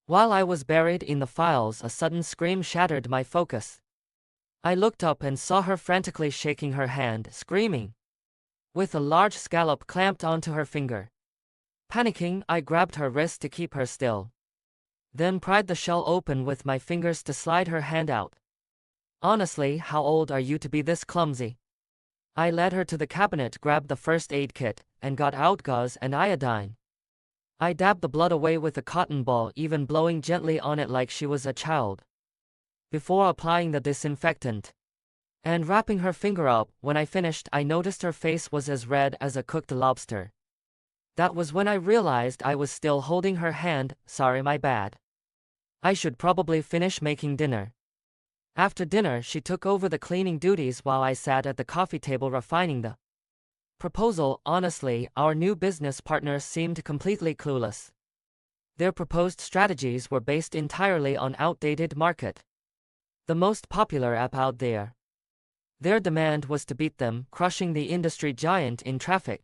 While I was buried in the files, a sudden scream shattered my focus. I looked up and saw her frantically shaking her hand, screaming, with a large scallop clamped onto her finger. Panicking, I grabbed her wrist to keep her still, then pried the shell open with my fingers to slide her hand out. Honestly, how old are you to be this clumsy? I led her to the cabinet, grabbed the first aid kit, and got out gauze and iodine. I dabbed the blood away with a cotton ball, even blowing gently on it like she was a child, before applying the disinfectant and wrapping her finger up. When I finished, I noticed her face was as red as a cooked lobster. That was when I realized I was still holding her hand. Sorry, my bad. I should probably finish making dinner. After dinner, she took over the cleaning duties while I sat at the coffee table refining the proposal. Honestly, our new business partners seemed completely clueless. Their proposed strategies were based entirely on outdated market, the most popular app out there. Their demand was to beat them, crushing the industry giant in traffic.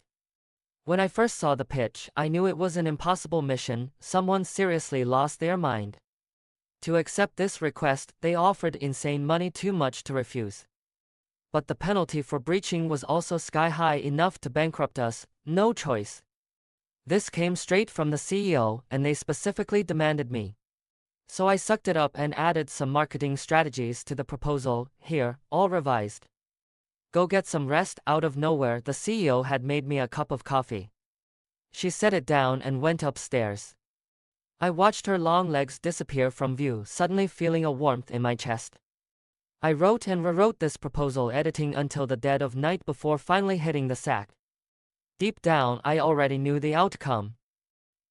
When I first saw the pitch, I knew it was an impossible mission. Someone seriously lost their mind. To accept this request, they offered insane money, too much to refuse. But the penalty for breaching was also sky high, enough to bankrupt us. No choice. This came straight from the CEO, and they specifically demanded me. So I sucked it up and added some marketing strategies to the proposal. Here, all revised. Go get some rest. Out of nowhere, the CEO had made me a cup of coffee. She set it down and went upstairs. I watched her long legs disappear from view, suddenly feeling a warmth in my chest. I wrote and rewrote this proposal, editing until the dead of night before finally hitting the sack. Deep down, I already knew the outcome.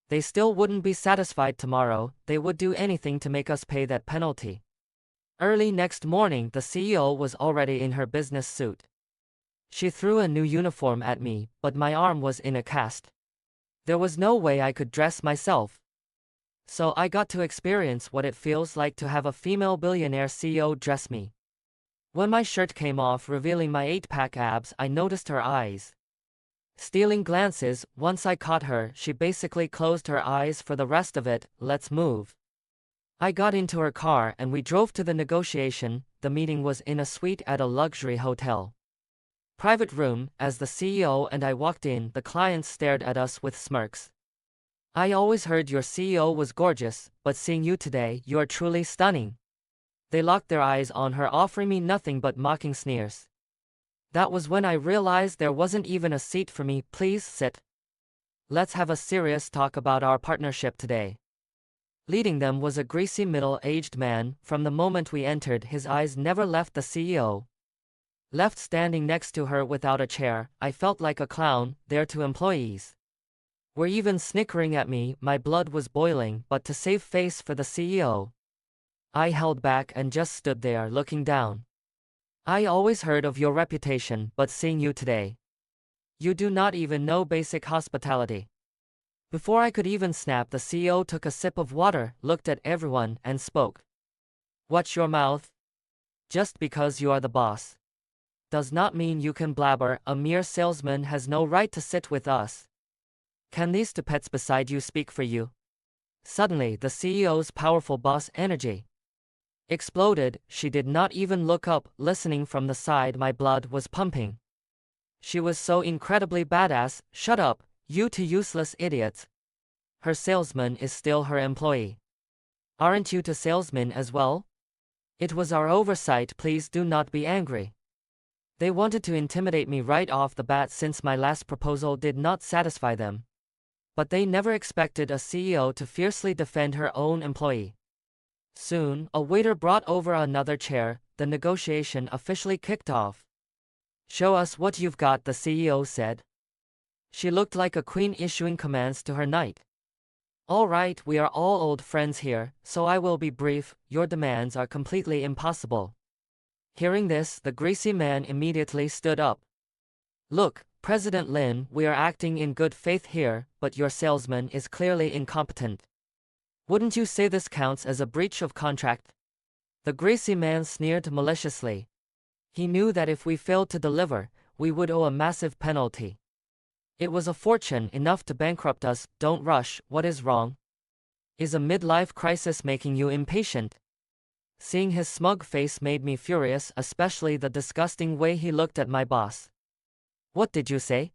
They still wouldn't be satisfied tomorrow. They would do anything to make us pay that penalty. Early next morning, the CEO was already in her business suit. She threw a new uniform at me, but my arm was in a cast. There was no way I could dress myself. So I got to experience what it feels like to have a female billionaire CEO dress me. When my shirt came off, revealing my 8-pack abs, I noticed her eyes. Stealing glances, once I caught her, she basically closed her eyes for the rest of it. Let's move. I got into her car and we drove to the negotiation. The meeting was in a suite at a luxury hotel. Private room. As the CEO and I walked in, the clients stared at us with smirks. I always heard your CEO was gorgeous, but seeing you today, you are truly stunning. They locked their eyes on her, offering me nothing but mocking sneers. That was when I realized there wasn't even a seat for me. Please sit. Let's have a serious talk about our partnership today. Leading them was a greasy middle-aged man. From the moment we entered, his eyes never left the CEO. Left standing next to her without a chair, I felt like a clown. Their two employees were even snickering at me. My blood was boiling, but to save face for the CEO, I held back and just stood there looking down. I always heard of your reputation, but seeing you today, you do not even know basic hospitality. Before I could even snap, the CEO took a sip of water, looked at everyone, and spoke. Watch your mouth. Just because you are the boss does not mean you can blabber. A mere salesman has no right to sit with us. Can these two pets beside you speak for you? Suddenly, the CEO's powerful boss energy exploded. She did not even look up. Listening from the side, my blood was pumping. She was so incredibly badass. Shut up, you two useless idiots. Her salesman is still her employee. Aren't you two salesmen as well? It was our oversight. Please do not be angry. They wanted to intimidate me right off the bat since my last proposal did not satisfy them. But they never expected a CEO to fiercely defend her own employee. Soon, a waiter brought over another chair. The negotiation officially kicked off. Show us what you've got, the CEO said. She looked like a queen issuing commands to her knight. All right, we are all old friends here, so I will be brief. Your demands are completely impossible. Hearing this, the greasy man immediately stood up. Look, President Lin, we are acting in good faith here, but your salesman is clearly incompetent. Wouldn't you say this counts as a breach of contract? The greasy man sneered maliciously. He knew that if we failed to deliver, we would owe a massive penalty. It was a fortune, enough to bankrupt us. Don't rush. What is wrong? Is a midlife crisis making you impatient? Seeing his smug face made me furious, especially the disgusting way he looked at my boss. What did you say?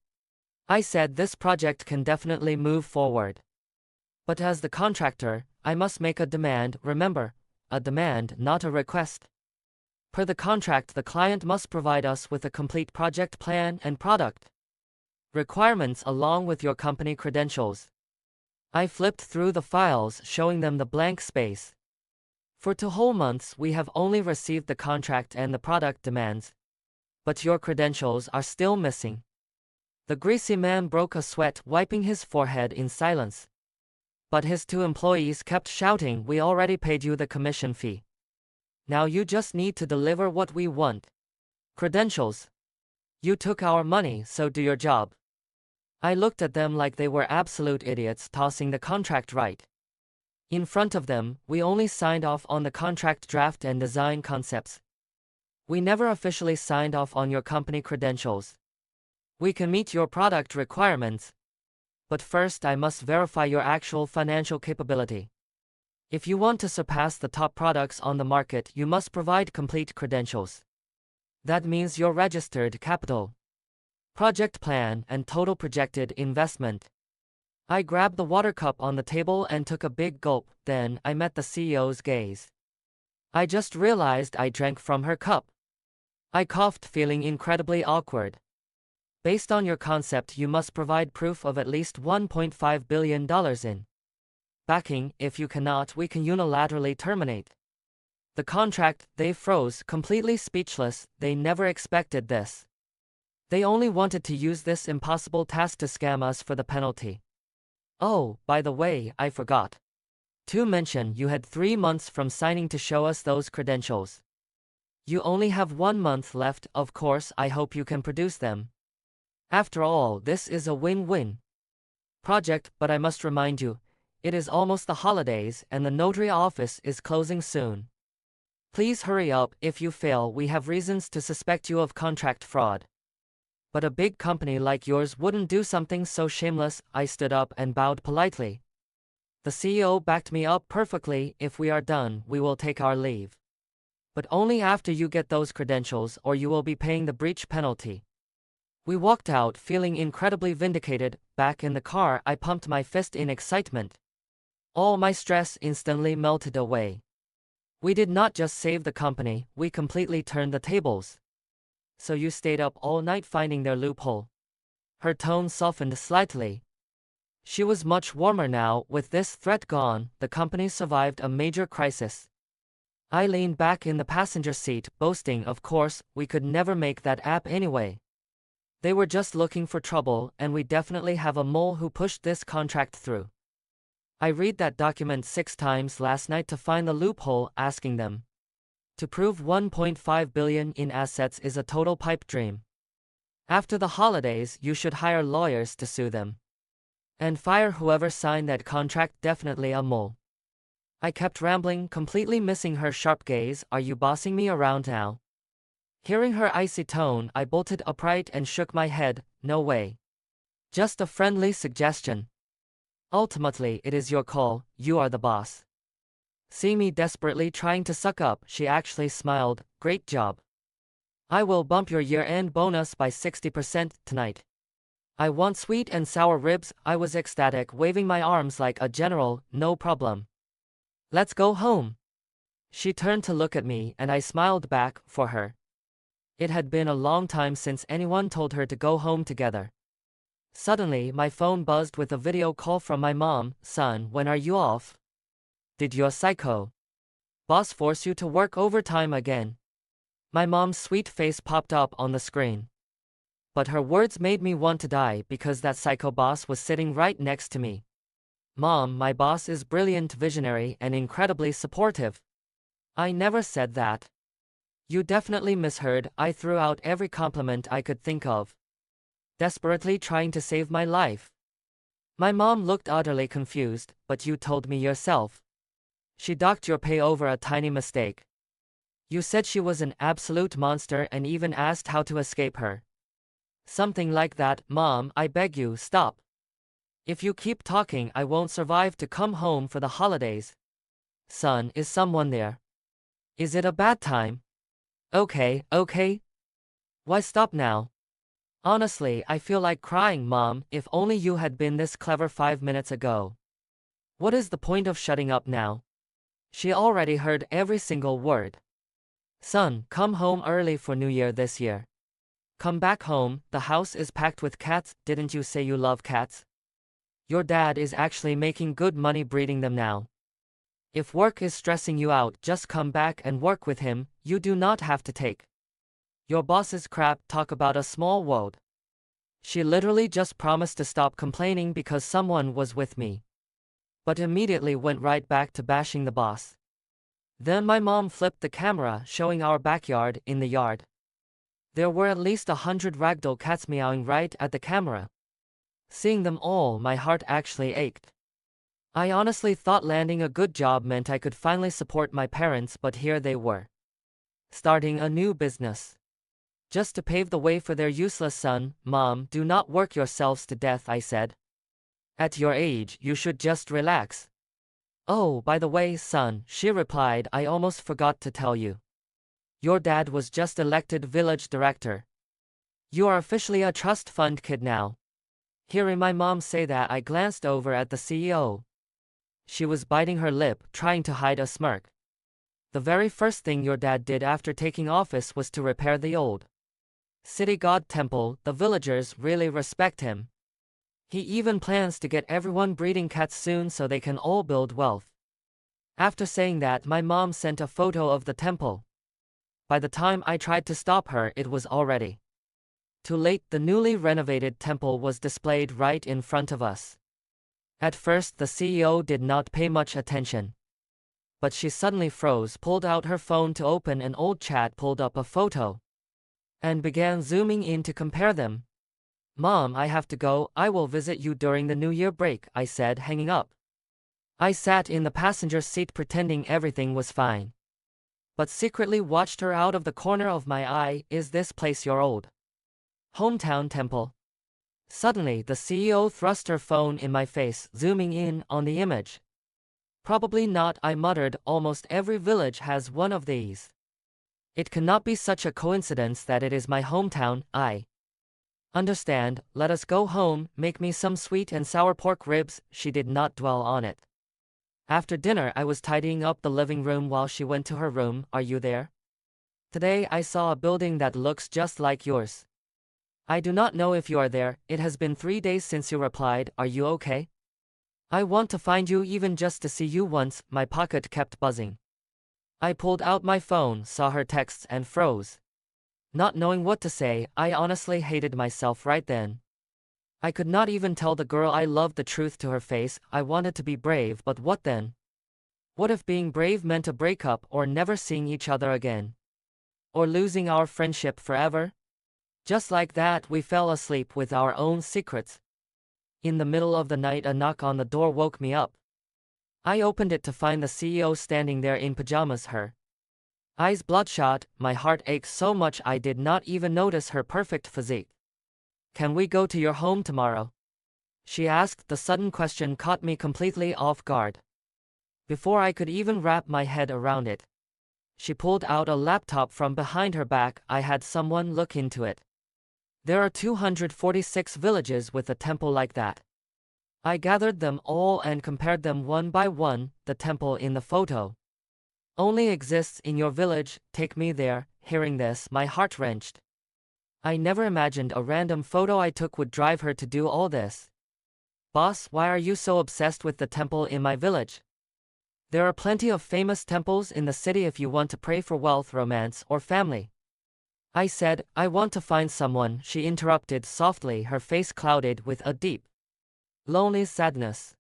I said this project can definitely move forward. But as the contractor, I must make a demand. Remember, a demand, not a request. Per the contract, the client must provide us with a complete project plan and product requirements along with your company credentials. I flipped through the files, showing them the blank space. For 2 whole months we have only received the contract and the product demands. But your credentials are still missing. The greasy man broke a sweat, wiping his forehead in silence. But his 2 employees kept shouting, we already paid you the commission fee. Now you just need to deliver what we want. Credentials. You took our money, so do your job. I looked at them like they were absolute idiots, tossing the contract right in front of them. We only signed off on the contract draft and design concepts. We never officially signed off on your company credentials. We can meet your product requirements, but first I must verify your actual financial capability. If you want to surpass the top products on the market, you must provide complete credentials. That means your registered capital, project plan, and total projected investment. I grabbed the water cup on the table and took a big gulp. Then I met the CEO's gaze. I just realized I drank from her cup. I coughed, feeling incredibly awkward. Based on your concept, you must provide proof of at least $1.5 billion in backing. If you cannot, we can unilaterally terminate the contract. They froze, completely speechless. They never expected this. They only wanted to use this impossible task to scam us for the penalty. Oh, by the way, I forgot to mention you had 3 months from signing to show us those credentials. You only have 1 month left. Of course, I hope you can produce them. After all, this is a win-win project, but I must remind you, it is almost the holidays and the notary office is closing soon. Please hurry up. If you fail, we have reasons to suspect you of contract fraud. But a big company like yours wouldn't do something so shameless. I stood up and bowed politely. The CEO backed me up perfectly. If we are done, we will take our leave. But only after you get those credentials, or you will be paying the breach penalty. We walked out feeling incredibly vindicated. Back in the car, I pumped my fist in excitement. All my stress instantly melted away. We did not just save the company, we completely turned the tables. So you stayed up all night finding their loophole. Her tone softened slightly. She was much warmer now. With this threat gone, the company survived a major crisis. I leaned back in the passenger seat, boasting, of course, we could never make that app anyway. They were just looking for trouble, and we definitely have a mole who pushed this contract through. I read that document 6 times last night to find the loophole, asking them to prove 1.5 billion in assets is a total pipe dream. After the holidays, you should hire lawyers to sue them. And fire whoever signed that contract, definitely a mole. I kept rambling, completely missing her sharp gaze. Are you bossing me around now? Hearing her icy tone, I bolted upright and shook my head. No way. Just a friendly suggestion. Ultimately, it is your call, you are the boss. Seeing me desperately trying to suck up, she actually smiled. Great job. I will bump your year-end bonus by 60% tonight. I want sweet and sour ribs. I was ecstatic, waving my arms like a general. No problem. Let's go home. She turned to look at me, and I smiled back for her. It had been a long time since anyone told her to go home together. Suddenly, my phone buzzed with a video call from my mom. Son, when are you off? Did your psycho boss force you to work overtime again? My mom's sweet face popped up on the screen. But her words made me want to die because that psycho boss was sitting right next to me. Mom, my boss is brilliant, visionary, and incredibly supportive. I never said that. You definitely misheard. I threw out every compliment I could think of, desperately trying to save my life. My mom looked utterly confused. But you told me yourself. She docked your pay over a tiny mistake. You said she was an absolute monster and even asked how to escape her. Something like that. Mom, I beg you, stop. If you keep talking, I won't survive to come home for the holidays. Son, is someone there? Is it a bad time? Okay. Why stop now? Honestly, I feel like crying. Mom, if only you had been this clever 5 minutes ago. What is the point of shutting up now? She already heard every single word. Son, come home early for New Year this year. Come back home, the house is packed with cats. Didn't you say you love cats? Your dad is actually making good money breeding them now. If work is stressing you out, just come back and work with him. You do not have to take your boss's crap. Talk about a small world. She literally just promised to stop complaining because someone was with me, but immediately went right back to bashing the boss. Then my mom flipped the camera, showing our backyard. In the yard, there were at least 100 ragdoll cats meowing right at the camera. Seeing them all, my heart actually ached. I honestly thought landing a good job meant I could finally support my parents, but here they were, starting a new business, just to pave the way for their useless son. Mom, do not work yourselves to death, I said. At your age, you should just relax. Oh, by the way, son, she replied, I almost forgot to tell you. Your dad was just elected village director. You are officially a trust fund kid now. Hearing my mom say that, I glanced over at the CEO. She was biting her lip, trying to hide a smirk. The very first thing your dad did after taking office was to repair the old city god temple. The villagers really respect him. He even plans to get everyone breeding cats soon so they can all build wealth. After saying that, my mom sent a photo of the temple. By the time I tried to stop her, it was already too late. The newly renovated temple was displayed right in front of us. At first, the CEO did not pay much attention. But she suddenly froze, pulled out her phone to open an old chat, pulled up a photo, and began zooming in to compare them. Mom, I have to go. I will visit you during the New Year break, I said, hanging up. I sat in the passenger seat pretending everything was fine, but secretly watched her out of the corner of my eye. Is this place your old Hometown temple. Suddenly, the CEO thrust her phone in my face, zooming in on the image. Probably not, I muttered, almost every village has one of these. It cannot be such a coincidence that it is my hometown. I understand, let us go home, make me some sweet and sour pork ribs. She did not dwell on it. After dinner, I was tidying up the living room while she went to her room. Are you there? Today I saw a building that looks just like yours. I do not know if you are there, it has been 3 days since you replied. Are you okay? I want to find you even just to see you once. My pocket kept buzzing. I pulled out my phone, saw her texts, and froze. Not knowing what to say, I honestly hated myself right then. I could not even tell the girl I loved the truth to her face. I wanted to be brave, but what then? What if being brave meant a breakup, or never seeing each other again? Or losing our friendship forever? Just like that, we fell asleep with our own secrets. In the middle of the night, a knock on the door woke me up. I opened it to find the CEO standing there in pajamas, her eyes bloodshot. My heart ached so much I did not even notice her perfect physique. Can we go to your home tomorrow? She asked. The sudden question caught me completely off guard. Before I could even wrap my head around it, she pulled out a laptop from behind her back. I had someone look into it. There are 246 villages with a temple like that. I gathered them all and compared them one by one. The temple in the photo only exists in your village. Take me there. Hearing this, my heart wrenched. I never imagined a random photo I took would drive her to do all this. Boss, why are you so obsessed with the temple in my village? There are plenty of famous temples in the city if you want to pray for wealth, romance, or family. I said. I want to find someone, she interrupted softly, her face clouded with a deep, lonely sadness.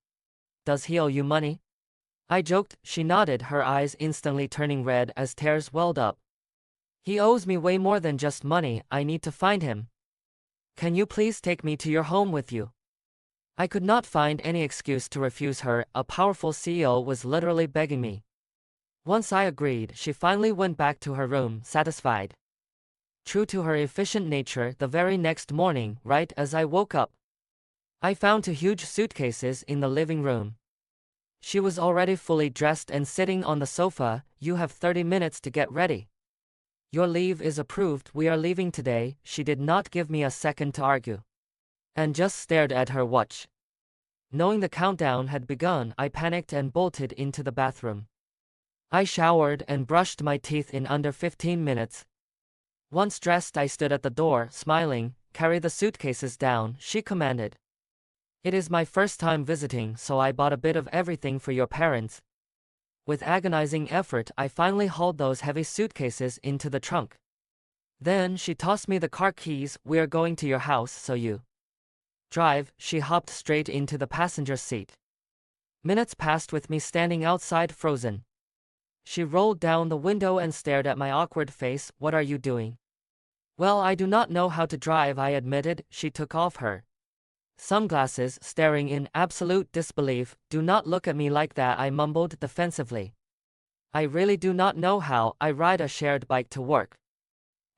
Does he owe you money? I joked. She nodded, her eyes instantly turning red as tears welled up. He owes me way more than just money. I need to find him. Can you please take me to your home with you? I could not find any excuse to refuse her. A powerful CEO was literally begging me. Once I agreed, she finally went back to her room, satisfied. True to her efficient nature, the very next morning, right as I woke up, I found 2 huge suitcases in the living room. She was already fully dressed and sitting on the sofa. You have 30 minutes to get ready. Your leave is approved. We are leaving today. She did not give me a second to argue, and just stared at her watch. Knowing the countdown had begun, I panicked and bolted into the bathroom. I showered and brushed my teeth in under 15 minutes. Once dressed, I stood at the door, smiling. Carry the suitcases down, she commanded. It is my first time visiting, so I bought a bit of everything for your parents. With agonizing effort, I finally hauled those heavy suitcases into the trunk. Then she tossed me the car keys. We are going to your house, so you drive. She hopped straight into the passenger seat. Minutes passed with me standing outside, frozen. She rolled down the window and stared at my awkward face. What are you doing? Well, I do not know how to drive, I admitted. She took off her sunglasses, staring in absolute disbelief. Do not look at me like that, I mumbled defensively. I really do not know how. I ride a shared bike to work.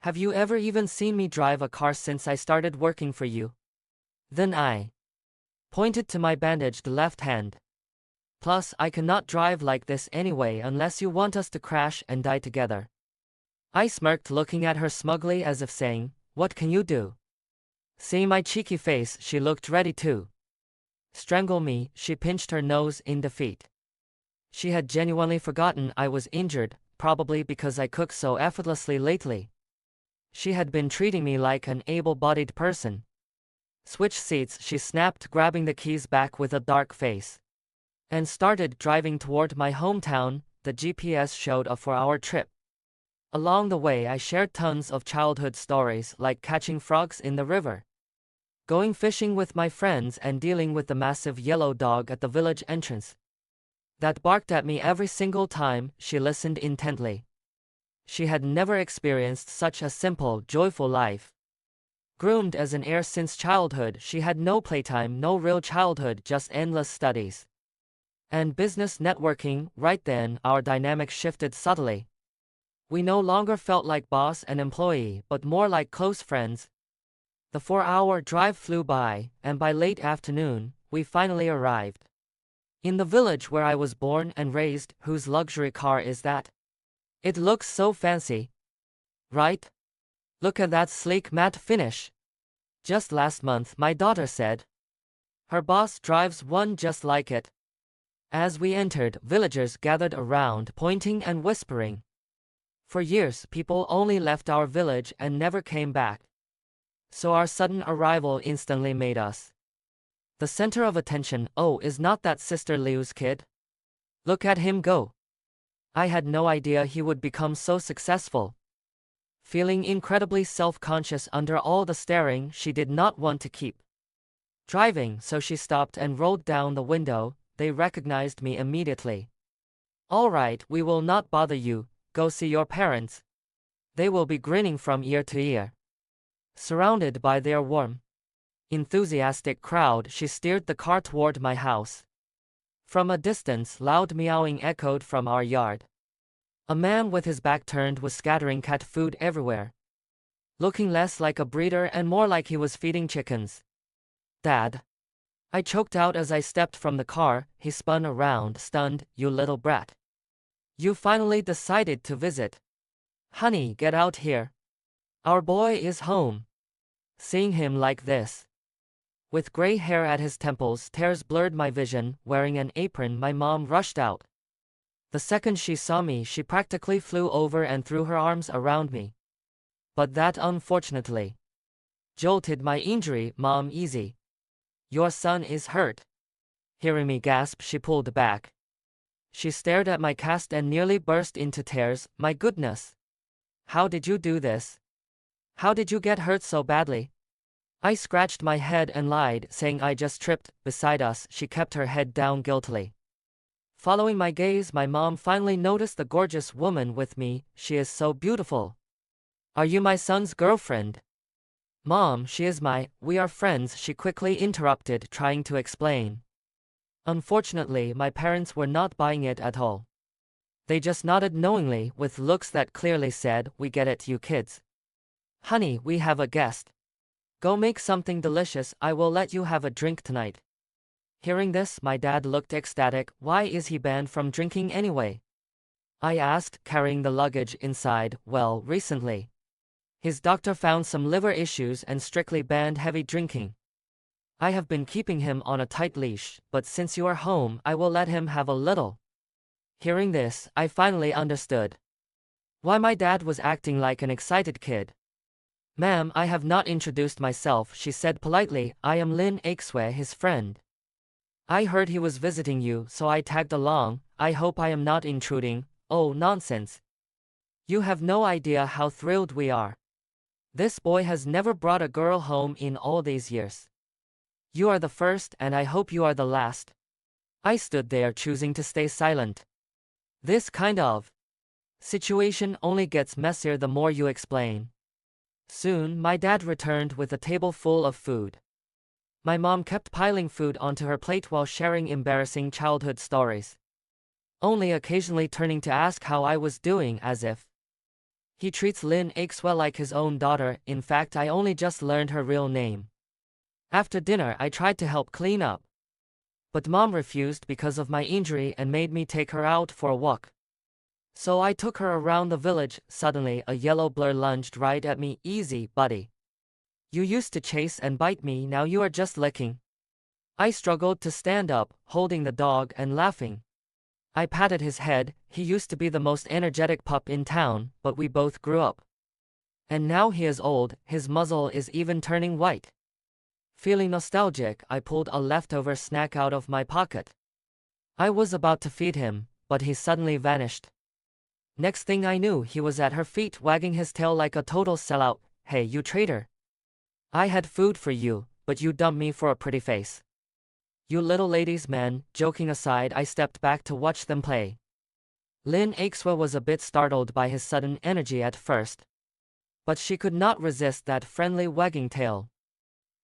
Have you ever even seen me drive a car since I started working for you? Then I pointed to my bandaged left hand. Plus, I cannot drive like this anyway unless you want us to crash and die together. I smirked, looking at her smugly as if saying, what can you do? Seeing my cheeky face, she looked ready to strangle me. She pinched her nose in defeat. She had genuinely forgotten I was injured, probably because I cook so effortlessly lately. She had been treating me like an able-bodied person. Switch seats, she snapped, grabbing the keys back with a dark face, and started driving toward my hometown. The GPS showed a 4-hour trip. Along the way, I shared tons of childhood stories, like catching frogs in the river, going fishing with my friends, and dealing with the massive yellow dog at the village entrance that barked at me every single time. She listened intently. She had never experienced such a simple, joyful life. Groomed as an heir since childhood, she had no playtime, no real childhood, just endless studies and business networking. Right then, our dynamic shifted subtly. We no longer felt like boss and employee, but more like close friends. The 4-hour drive flew by, and by late afternoon, we finally arrived. In the village where I was born and raised. Whose luxury car is that? It looks so fancy. Right? Look at that sleek matte finish. Just last month, my daughter said. Her boss drives one just like it. As we entered, villagers gathered around, pointing and whispering. For years, people only left our village and never came back. So our sudden arrival instantly made us the center of attention. Oh, is not that Sister Liu's kid? Look at him go. I had no idea he would become so successful. Feeling incredibly self-conscious under all the staring, she did not want to keep driving, so she stopped and rolled down the window. They recognized me immediately. All right, we will not bother you. Go see your parents. They will be grinning from ear to ear. Surrounded by their warm, enthusiastic crowd, she steered the car toward my house. From a distance, loud meowing echoed from our yard. A man with his back turned was scattering cat food everywhere, looking less like a breeder and more like he was feeding chickens. Dad. I choked out as I stepped from the car. He spun around, stunned. You little brat. You finally decided to visit. Honey, get out here. Our boy is home. Seeing him like this, with gray hair at his temples, tears blurred my vision. Wearing an apron, my mom rushed out. The second she saw me, she practically flew over and threw her arms around me. But that unfortunately jolted my injury. Mom, easy. Your son is hurt. Hearing me gasp, she pulled back. She stared at my cast and nearly burst into tears. My goodness. How did you do this? How did you get hurt so badly? I scratched my head and lied, saying I just tripped. Beside us, she kept her head down guiltily. Following my gaze, my mom finally noticed the gorgeous woman with me. She is so beautiful. Are you my son's girlfriend? Mom, she is we are friends, she quickly interrupted, trying to explain. Unfortunately, my parents were not buying it at all. They just nodded knowingly, with looks that clearly said, we get it, you kids. Honey, we have a guest. Go make something delicious, I will let you have a drink tonight. Hearing this, my dad looked ecstatic. Why is he banned from drinking anyway? I asked, carrying the luggage inside. Well, recently, his doctor found some liver issues and strictly banned heavy drinking. I have been keeping him on a tight leash, but since you are home, I will let him have a little. Hearing this, I finally understood why my dad was acting like an excited kid. Ma'am, I have not introduced myself, she said politely. I am Lin Aixue, his friend. I heard he was visiting you, so I tagged along. I hope I am not intruding. Oh, nonsense. You have no idea how thrilled we are. This boy has never brought a girl home in all these years. You are the first, and I hope you are the last. I stood there, choosing to stay silent. This kind of situation only gets messier the more you explain. Soon, my dad returned with a table full of food. My mom kept piling food onto her plate while sharing embarrassing childhood stories, only occasionally turning to ask how I was doing, as if he treats Lin Aixue like his own daughter. In fact, I only just learned her real name. After dinner, I tried to help clean up, but Mom refused because of my injury and made me take her out for a walk. So I took her around the village. Suddenly, a yellow blur lunged right at me. Easy, buddy. You used to chase and bite me, now you are just licking. I struggled to stand up, holding the dog and laughing. I patted his head. He used to be the most energetic pup in town, but we both grew up. And now he is old, his muzzle is even turning white. Feeling nostalgic, I pulled a leftover snack out of my pocket. I was about to feed him, but he suddenly vanished. Next thing I knew, he was at her feet, wagging his tail like a total sellout. Hey, you traitor. I had food for you, but you dumped me for a pretty face. You little ladies, man. Joking aside, I stepped back to watch them play. Lin Aixue was a bit startled by his sudden energy at first, but she could not resist that friendly wagging tail.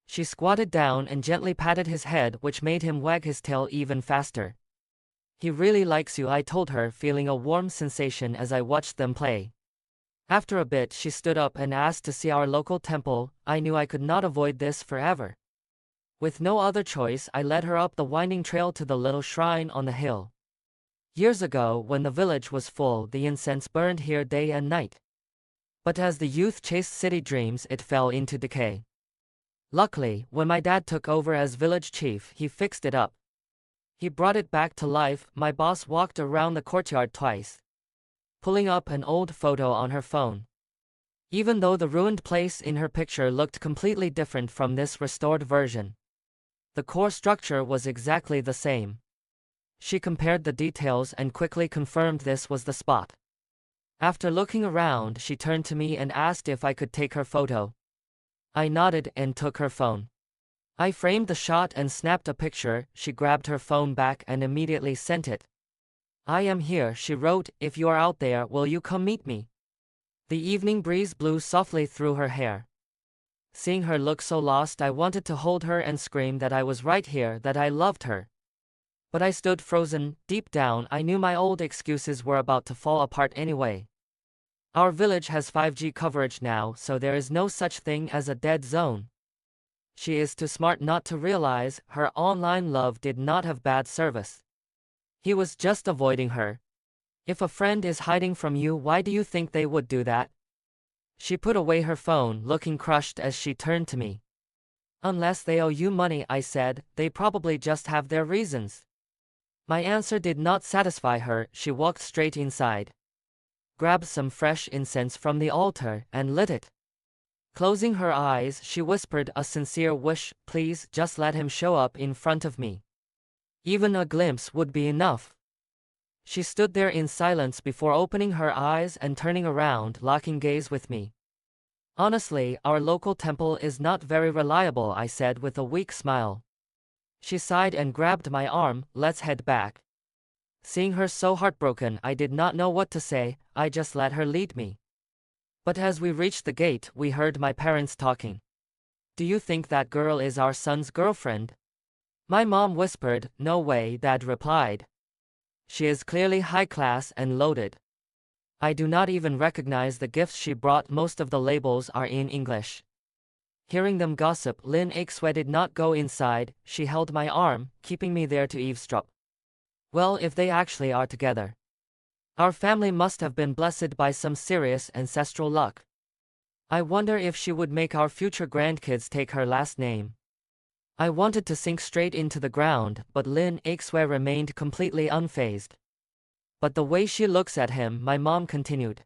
She squatted down and gently patted his head, which made him wag his tail even faster. He really likes you, I told her, feeling a warm sensation as I watched them play. After a bit, she stood up and asked to see our local temple. I knew I could not avoid this forever. With no other choice, I led her up the winding trail to the little shrine on the hill. Years ago, when the village was full, the incense burned here day and night. But as the youth chased city dreams, it fell into decay. Luckily, when my dad took over as village chief, he fixed it up. He brought it back to life. My boss walked around the courtyard twice, pulling up an old photo on her phone. Even though the ruined place in her picture looked completely different from this restored version, the core structure was exactly the same. She compared the details and quickly confirmed this was the spot. After looking around, she turned to me and asked if I could take her photo. I nodded and took her phone. I framed the shot and snapped a picture. She grabbed her phone back and immediately sent it. "I am here," she wrote. "If you are out there, will you come meet me?" The evening breeze blew softly through her hair. Seeing her look so lost, I wanted to hold her and scream that I was right here, that I loved her. But I stood frozen. Deep down, I knew my old excuses were about to fall apart anyway. Our village has 5G coverage now, so there is no such thing as a dead zone. She is too smart not to realize her online love did not have bad service. He was just avoiding her. If a friend is hiding from you, why do you think they would do that? She put away her phone, looking crushed as she turned to me. "Unless they owe you money," I said. "They probably just have their reasons." My answer did not satisfy her. She walked straight inside, grabbed some fresh incense from the altar, and lit it. Closing her eyes, she whispered a sincere wish, "Please, just let him show up in front of me. Even a glimpse would be enough." She stood there in silence before opening her eyes and turning around, locking gaze with me. "Honestly, our local temple is not very reliable," I said with a weak smile. She sighed and grabbed my arm. "Let's head back." Seeing her so heartbroken, I did not know what to say. I just let her lead me. But as we reached the gate, we heard my parents talking. "Do you think that girl is our son's girlfriend?" My mom whispered. "No way," Dad replied. "She is clearly high class and loaded. I do not even recognize the gifts she brought. Most of the labels are in English." Hearing them gossip, Lin Aixue did not go inside. She held my arm, keeping me there to eavesdrop. "Well, if they actually are together, our family must have been blessed by some serious ancestral luck. I wonder if she would make our future grandkids take her last name." I wanted to sink straight into the ground, but Lin Aixue remained completely unfazed. "But the way she looks at him," my mom continued.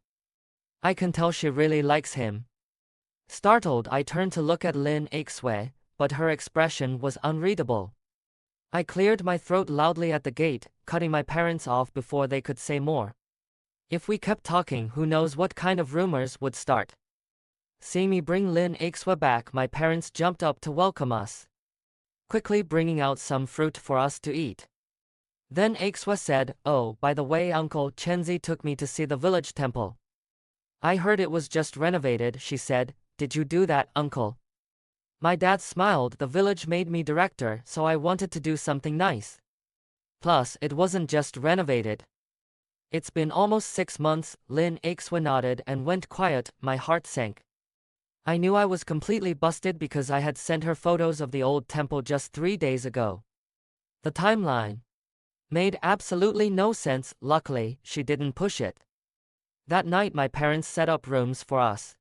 "I can tell she really likes him." Startled, I turned to look at Lin Aixue, but her expression was unreadable. I cleared my throat loudly at the gate, cutting my parents off before they could say more. If we kept talking, who knows what kind of rumors would start. Seeing me bring Lin Aixue back, my parents jumped up to welcome us, quickly bringing out some fruit for us to eat. Then Aixue said, "Oh, by the way, Uncle Chenzi took me to see the village temple. I heard it was just renovated," she said. "Did you do that, Uncle?" My dad smiled. "The village made me director, so I wanted to do something nice. Plus, it wasn't just renovated. It's been almost 6 months." Lin Aixue nodded and went quiet. My heart sank. I knew I was completely busted because I had sent her photos of the old temple just 3 days ago. The timeline made absolutely no sense. Luckily, she didn't push it. That night my parents set up rooms for us.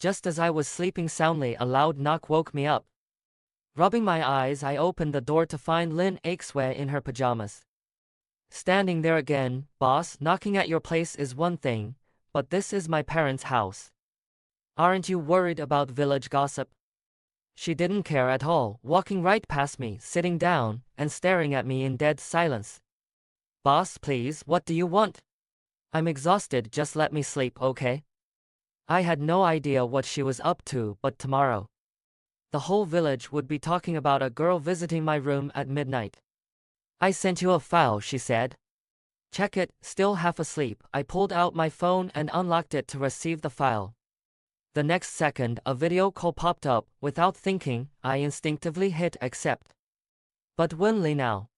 Just as I was sleeping soundly, a loud knock woke me up. Rubbing my eyes, I opened the door to find Lin Aixue in her pajamas, standing there again. "Boss, knocking at your place is one thing, but this is my parents' house. Aren't you worried about village gossip?" She didn't care at all, walking right past me, sitting down, and staring at me in dead silence. "Boss, please, what do you want? I'm exhausted, just let me sleep, okay?" I had no idea what she was up to, but tomorrow, the whole village would be talking about a girl visiting my room at midnight. "I sent you a file," she said. "Check it." Still half asleep, I pulled out my phone and unlocked it to receive the file. The next second, a video call popped up. Without thinking, I instinctively hit accept. "But when Li now?"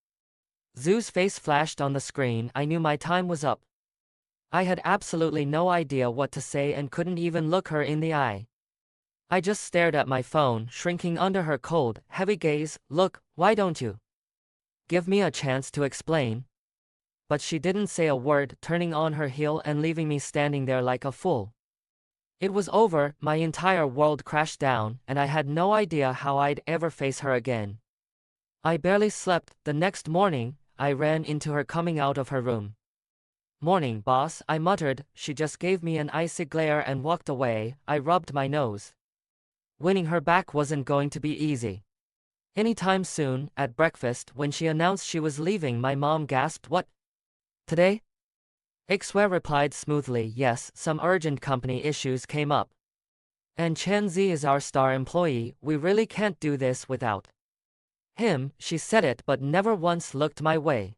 Zhu's face flashed on the screen. I knew my time was up. I had absolutely no idea what to say and couldn't even look her in the eye. I just stared at my phone, shrinking under her cold, heavy gaze. Look, why don't you give me a chance to explain? But she didn't say a word, turning on her heel and leaving me standing there like a fool. It was over, my entire world crashed down, and I had no idea how I'd ever face her again. I barely slept. The next morning, I ran into her coming out of her room. "Morning, boss," I muttered. She just gave me an icy glare and walked away. I rubbed my nose. Winning her back wasn't going to be easy. Anytime soon. At breakfast, when she announced she was leaving, my mom gasped, "What? Today?" Ixue replied smoothly, "Yes, some urgent company issues came up. And Chen Zi is our star employee, we really can't do this without him." She said it but never once looked my way.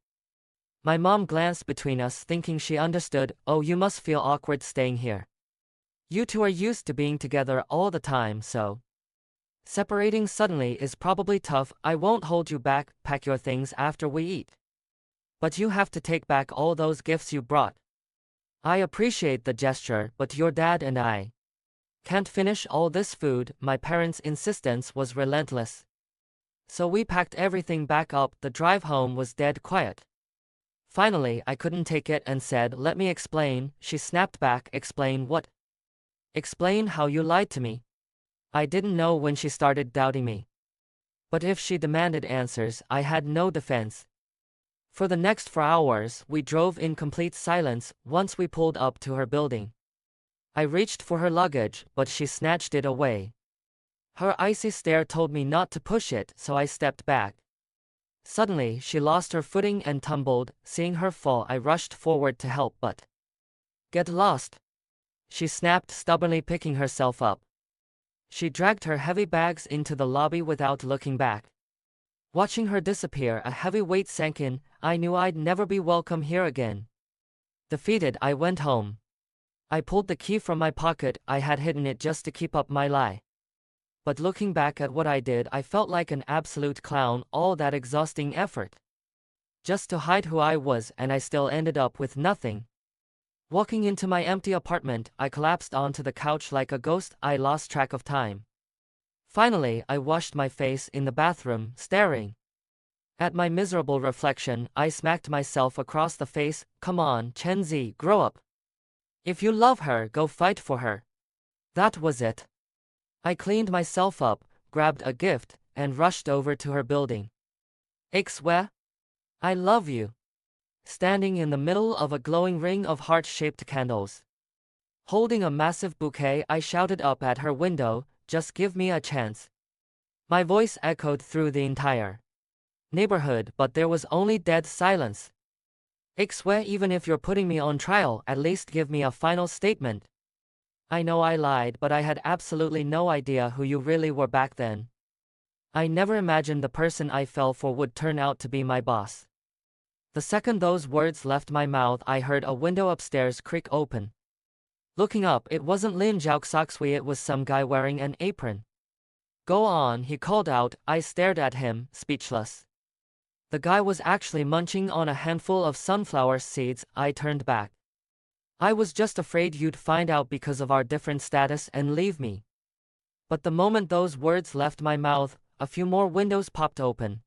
My mom glanced between us, thinking she understood. "Oh, you must feel awkward staying here. You two are used to being together all the time, so separating suddenly is probably tough. I won't hold you back, pack your things after we eat. But you have to take back all those gifts you brought. I appreciate the gesture, but your dad and I can't finish all this food." My parents' insistence was relentless. So we packed everything back up. The drive home was dead quiet. Finally, I couldn't take it and said, "Let me explain." She snapped back, "Explain what?" "Explain how you lied to me." I didn't know when she started doubting me. But if she demanded answers, I had no defense. For the next 4 hours, we drove in complete silence. Once we pulled up to her building, I reached for her luggage, but she snatched it away. Her icy stare told me not to push it, so I stepped back. Suddenly, she lost her footing and tumbled. Seeing her fall, I rushed forward to help, but "Get lost," she snapped, stubbornly picking herself up. She dragged her heavy bags into the lobby without looking back. Watching her disappear, a heavy weight sank in. I knew I'd never be welcome here again. Defeated, I went home. I pulled the key from my pocket. I had hidden it just to keep up my lie. But looking back at what I did, I felt like an absolute clown. All that exhausting effort just to hide who I was, and I still ended up with nothing. Walking into my empty apartment, I collapsed onto the couch like a ghost. I lost track of time. Finally, I washed my face in the bathroom, staring at my miserable reflection. I smacked myself across the face. "Come on, Chen Zi, grow up. If you love her, go fight for her." That was it. I cleaned myself up, grabbed a gift, and rushed over to her building. "Ixue, I love you." Standing in the middle of a glowing ring of heart-shaped candles, holding a massive bouquet, I shouted up at her window, "Just give me a chance." My voice echoed through the entire neighborhood, but there was only dead silence. "Ixue, even if you're putting me on trial, at least give me a final statement." I know I lied, but I had absolutely no idea who you really were back then. I never imagined the person I fell for would turn out to be my boss. The second those words left my mouth, I heard a window upstairs creak open. Looking up, it wasn't Lin Zhaoxoxui, it was some guy wearing an apron. "Go on," he called out. I stared at him, speechless. The guy was actually munching on a handful of sunflower seeds. I turned back. "I was just afraid you'd find out because of our different status and leave me." But the moment those words left my mouth, a few more windows popped open.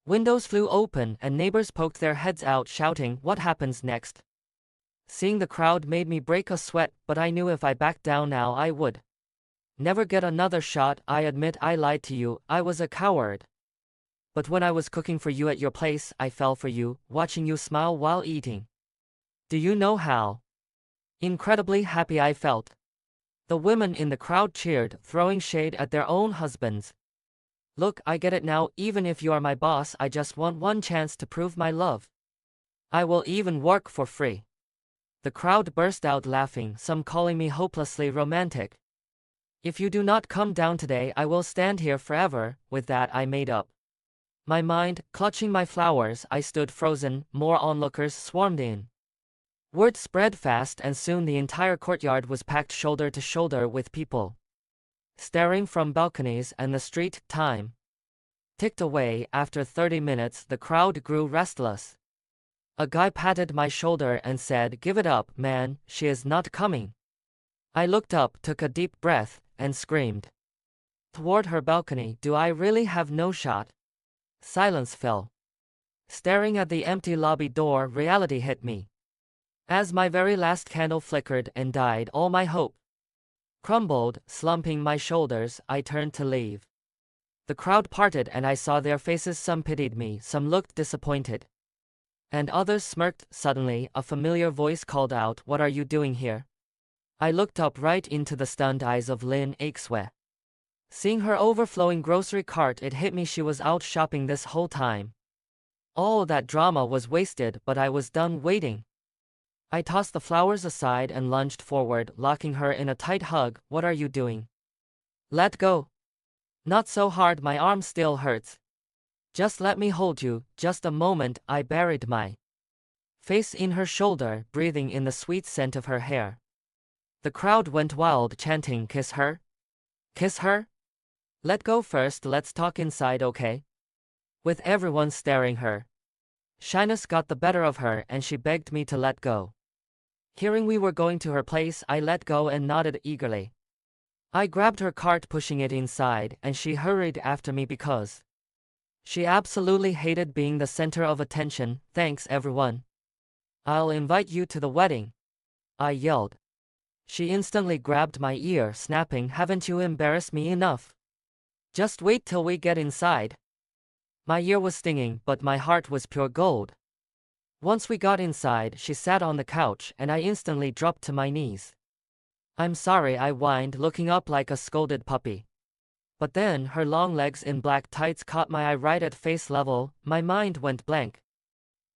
Windows flew open and neighbors poked their heads out, shouting, "What happens next?" Seeing the crowd made me break a sweat, but I knew if I backed down now I would never get another shot. "I admit I lied to you, I was a coward. But when I was cooking for you at your place, I fell for you, watching you smile while eating. Do you know how incredibly happy I felt?" The women in the crowd cheered, throwing shade at their own husbands. "Look, I get it now. Even if you are my boss, I just want one chance to prove my love. I will even work for free." The crowd burst out laughing, some calling me hopelessly romantic. "If you do not come down today, I will stand here forever." With that, I made up my mind. Clutching my flowers, I stood frozen. More onlookers swarmed in. Word spread fast, and soon the entire courtyard was packed shoulder to shoulder with people staring from balconies, and the street. Time ticked away. After 30 minutes, the crowd grew restless. A guy patted my shoulder and said, "Give it up, man, she is not coming." I looked up, took a deep breath, and screamed. Toward her balcony, "Do I really have no shot?" Silence fell. Staring at the empty lobby door, reality hit me. As my very last candle flickered and died, all my hope crumbled. Slumping my shoulders, I turned to leave. The crowd parted and I saw their faces. Some pitied me, some looked disappointed, and others smirked. Suddenly, a familiar voice called out, "What are you doing here?" I looked up right into the stunned eyes of Lin Aixue. Seeing her overflowing grocery cart, it hit me she was out shopping this whole time. All that drama was wasted, but I was done waiting. I tossed the flowers aside and lunged forward, locking her in a tight hug. "What are you doing?" "Let go." "Not so hard, my arm still hurts." "Just let me hold you." Just a moment. I buried my face in her shoulder, breathing in the sweet scent of her hair. The crowd went wild, chanting, "Kiss her? Kiss her? Let go first, let's talk inside, okay?" With everyone staring her, shyness got the better of her and she begged me to let go. Hearing we were going to her place, I let go and nodded eagerly. I grabbed her cart, pushing it inside, and she hurried after me because she absolutely hated being the center of attention. "Thanks, everyone. I'll invite you to the wedding," I yelled. She instantly grabbed my ear, snapping, "Haven't you embarrassed me enough? Just wait till we get inside." My ear was stinging, but my heart was pure gold. Once we got inside, she sat on the couch, and I instantly dropped to my knees. "I'm sorry," I whined, looking up like a scolded puppy. But then, her long legs in black tights caught my eye right at face level. My mind went blank.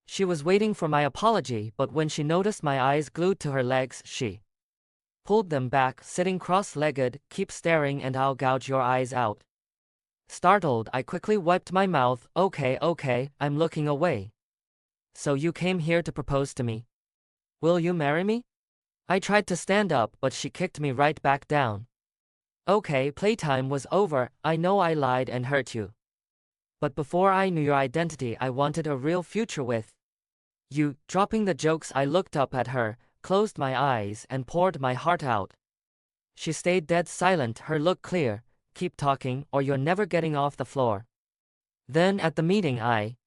She was waiting for my apology, but when she noticed my eyes glued to her legs, she pulled them back, sitting cross-legged. "Keep staring and I'll gouge your eyes out." Startled, I quickly wiped my mouth. Okay, I'm looking away." "So you came here to propose to me? Will you marry me?" I tried to stand up, but she kicked me right back down. "Okay, playtime was over. I know I lied and hurt you. But before I knew your identity, I wanted a real future with you." Dropping the jokes, I looked up at her, closed my eyes, and poured my heart out. She stayed dead silent, her look clear. "Keep talking, or you're never getting off the floor." Then at the meeting, I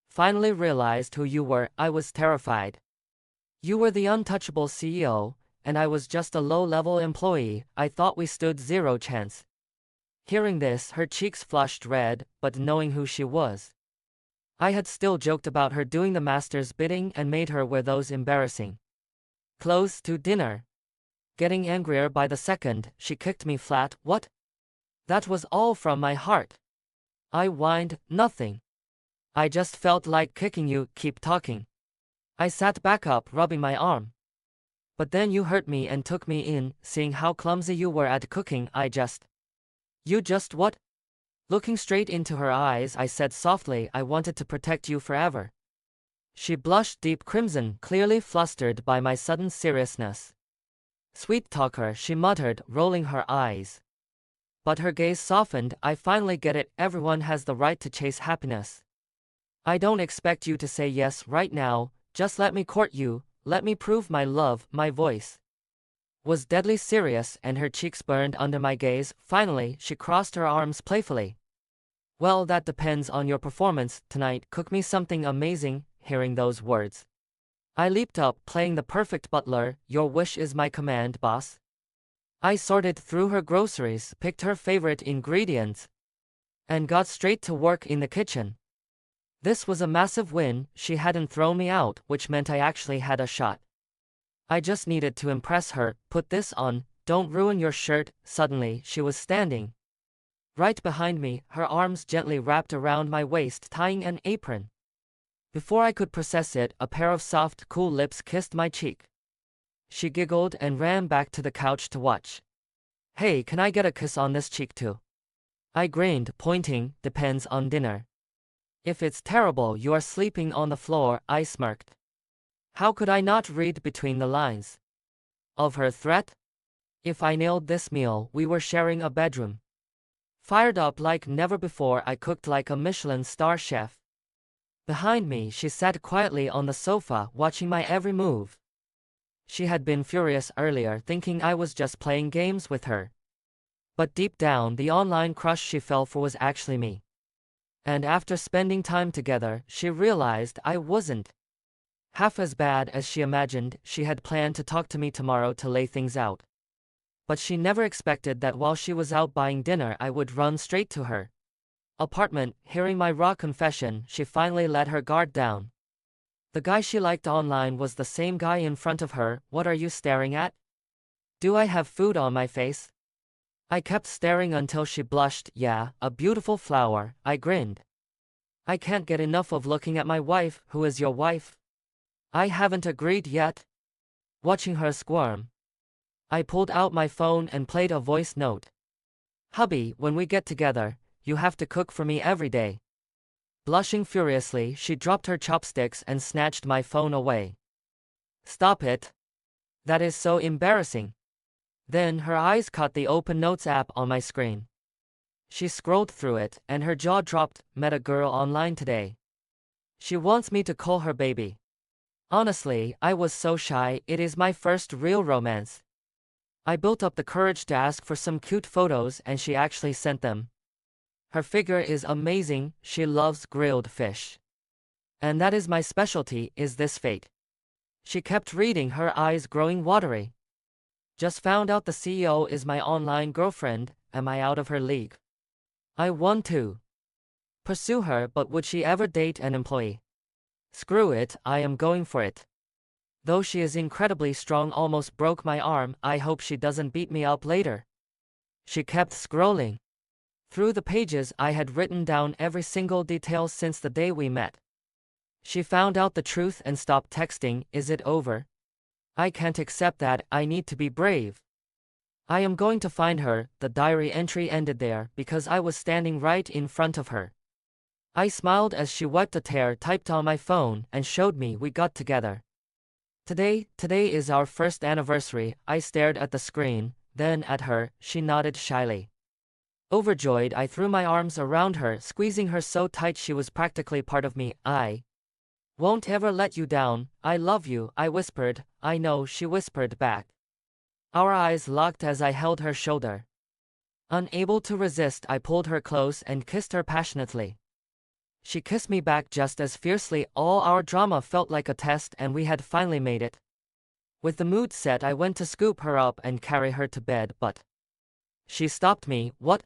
finally realized who you were. I was terrified. You were the untouchable CEO, and I was just a low-level employee. I thought we stood zero chance. Hearing this, her cheeks flushed red, but knowing who she was, I had still joked about her doing the master's bidding and made her wear those embarrassing clothes to dinner. Getting angrier by the second, she kicked me flat. "What?" "That was all from my heart." I whined. "Nothing. I just felt like kicking you." "Keep talking." I sat back up, rubbing my arm. "But then you hurt me and took me in. Seeing how clumsy you were at cooking, You just what?" Looking straight into her eyes, I said softly, "I wanted to protect you forever." She blushed deep crimson, clearly flustered by my sudden seriousness. "Sweet talker," she muttered, rolling her eyes. But her gaze softened. "I finally get it. Everyone has the right to chase happiness. I don't expect you to say yes right now. Just let me court you. Let me prove my love." My voice was deadly serious, and her cheeks burned under my gaze. Finally, she crossed her arms playfully. "Well, that depends on your performance tonight. Cook me something amazing." Hearing those words, I leaped up, playing the perfect butler. "Your wish is my command, boss." I sorted through her groceries, picked her favorite ingredients, and got straight to work in the kitchen. This was a massive win. She hadn't thrown me out, which meant I actually had a shot. I just needed to impress her. "Put this on. Don't ruin your shirt." Suddenly, she was standing right behind me, her arms gently wrapped around my waist, tying an apron. Before I could process it, a pair of soft, cool lips kissed my cheek. She giggled and ran back to the couch to watch. "Hey, can I get a kiss on this cheek too?" I grinned, pointing. "Depends on dinner. If it's terrible, you are sleeping on the floor." I smirked. How could I not read between the lines of her threat? If I nailed this meal, we were sharing a bedroom. Fired up like never before, I cooked like a Michelin star chef. Behind me, she sat quietly on the sofa, watching my every move. She had been furious earlier, thinking I was just playing games with her. But deep down, the online crush she fell for was actually me. And after spending time together, she realized I wasn't half as bad as she imagined. She had planned to talk to me tomorrow to lay things out. But she never expected that while she was out buying dinner, I would run straight to her apartment. Hearing my raw confession, she finally let her guard down. The guy she liked online was the same guy in front of her. What are you staring at? Do I have food on my face? I kept staring until she blushed. Yeah, a beautiful flower, I grinned. I can't get enough of looking at my wife. Who is your wife? I haven't agreed yet. Watching her squirm, I pulled out my phone and played a voice note. Hubby, when we get together, you have to cook for me every day. Blushing furiously, she dropped her chopsticks and snatched my phone away. Stop it. That is so embarrassing. Then her eyes caught the Open Notes app on my screen. She scrolled through it, and her jaw dropped. Met a girl online today. She wants me to call her baby. Honestly, I was so shy. It is my first real romance. I built up the courage to ask for some cute photos, and she actually sent them. Her figure is amazing. She loves grilled fish. And that is my specialty. Is this fate? She kept reading, her eyes growing watery. Just found out the CEO is my online girlfriend. Am I out of her league? I want to pursue her, but would she ever date an employee? Screw it, I am going for it. Though she is incredibly strong, almost broke my arm. I hope she doesn't beat me up later. She kept scrolling through the pages. I had written down every single detail since the day we met. She found out the truth and stopped texting. Is it over? I can't accept that. I need to be brave. I am going to find her. The diary entry ended there because I was standing right in front of her. I smiled as she wiped a tear, typed on my phone, and showed me we got together. Today is our first anniversary. I stared at the screen, then at her. She nodded shyly. Overjoyed, I threw my arms around her, squeezing her so tight she was practically part of me. I won't ever let you down. I love you, I whispered. I know, she whispered back. Our eyes locked as I held her shoulder. Unable to resist, I pulled her close and kissed her passionately. She kissed me back just as fiercely. All our drama felt like a test, and we had finally made it. With the mood set, I went to scoop her up and carry her to bed, but she stopped me. What?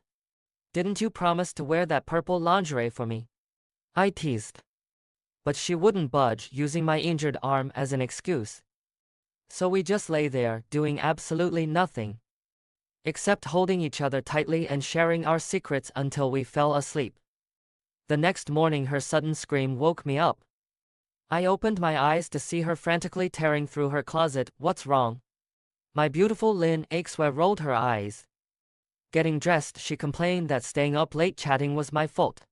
Didn't you promise to wear that purple lingerie for me? I teased. But she wouldn't budge, using my injured arm as an excuse. So we just lay there, doing absolutely nothing, except holding each other tightly and sharing our secrets until we fell asleep. The next morning, her sudden scream woke me up. I opened my eyes to see her frantically tearing through her closet. What's wrong? My beautiful Lin Aixue rolled her eyes. Getting dressed, she complained that staying up late chatting was my fault.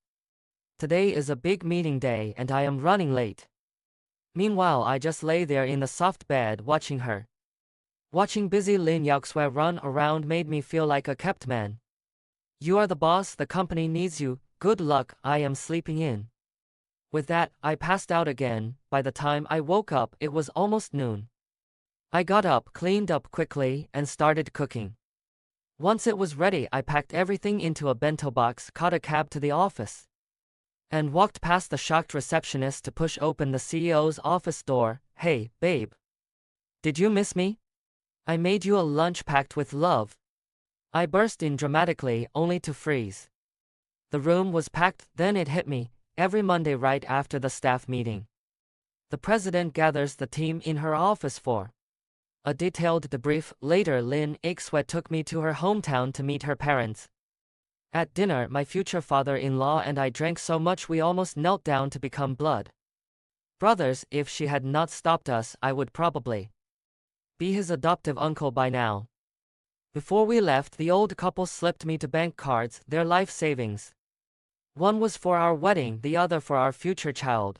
Today is a big meeting day and I am running late. Meanwhile, I just lay there in the soft bed watching her. Watching busy Lin Yaxue run around made me feel like a kept man. You are the boss, the company needs you. Good luck. I am sleeping in. With that, I passed out again. By the time I woke up, it was almost noon. I got up, cleaned up quickly, and started cooking. Once it was ready, I packed everything into a bento box, caught a cab to the office, and walked past the shocked receptionist to push open the CEO's office door. Hey, babe. Did you miss me? I made you a lunch packed with love. I burst in dramatically, only to freeze. The room was packed. Then it hit me. Every Monday right after the staff meeting, the president gathers the team in her office for a detailed debrief. Later, Lin Aixue took me to her hometown to meet her parents. At dinner, my future father-in-law and I drank so much we almost knelt down to become blood brothers. If she had not stopped us, I would probably be his adoptive uncle by now. Before we left, the old couple slipped me 2 bank cards, their life savings. One was for our wedding, the other for our future child.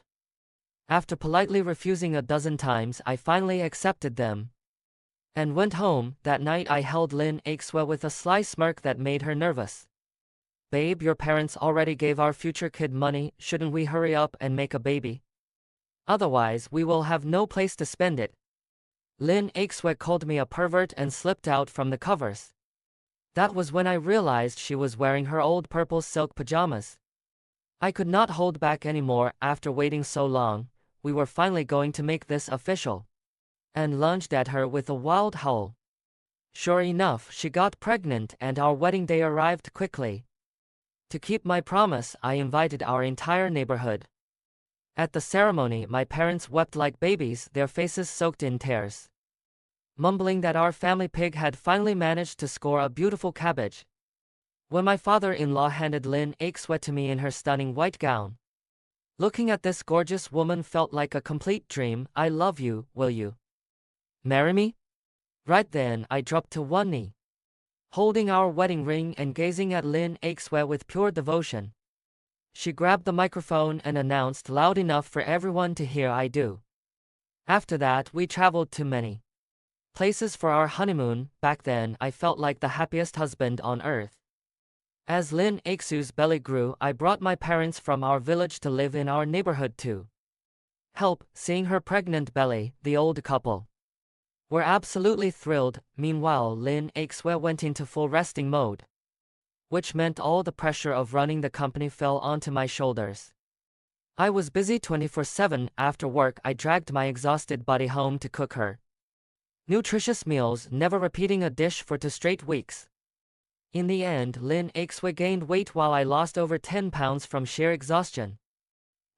After politely refusing a dozen times, I finally accepted them and went home. That night I held Lin Aixue with a sly smirk that made her nervous. Babe, your parents already gave our future kid money, shouldn't we hurry up and make a baby? Otherwise, we will have no place to spend it. Lin Aixue called me a pervert and slipped out from the covers. That was when I realized she was wearing her old purple silk pajamas. I could not hold back anymore. After waiting so long, we were finally going to make this official. And lunged at her with a wild howl. Sure enough, she got pregnant and our wedding day arrived quickly. To keep my promise, I invited our entire neighborhood. At the ceremony, my parents wept like babies, their faces soaked in tears, mumbling that our family pig had finally managed to score a beautiful cabbage. When my father-in-law handed Lin Aixue to me in her stunning white gown, looking at this gorgeous woman felt like a complete dream. I love you, will you marry me? Right then, I dropped to one knee, holding our wedding ring and gazing at Lin Aixue with pure devotion. She grabbed the microphone and announced loud enough for everyone to hear, I do. After that, we traveled to many places for our honeymoon. Back then, I felt like the happiest husband on earth. As Lin Aixue's belly grew, I brought my parents from our village to live in our neighborhood to help. Seeing her pregnant belly, the old couple were absolutely thrilled. Meanwhile, Lin Aixue went into full resting mode, which meant all the pressure of running the company fell onto my shoulders. I was busy 24/7. After work, I dragged my exhausted body home to cook her nutritious meals, never repeating a dish for 2 straight weeks. In the end, Lin Aixue gained weight while I lost over 10 pounds from sheer exhaustion.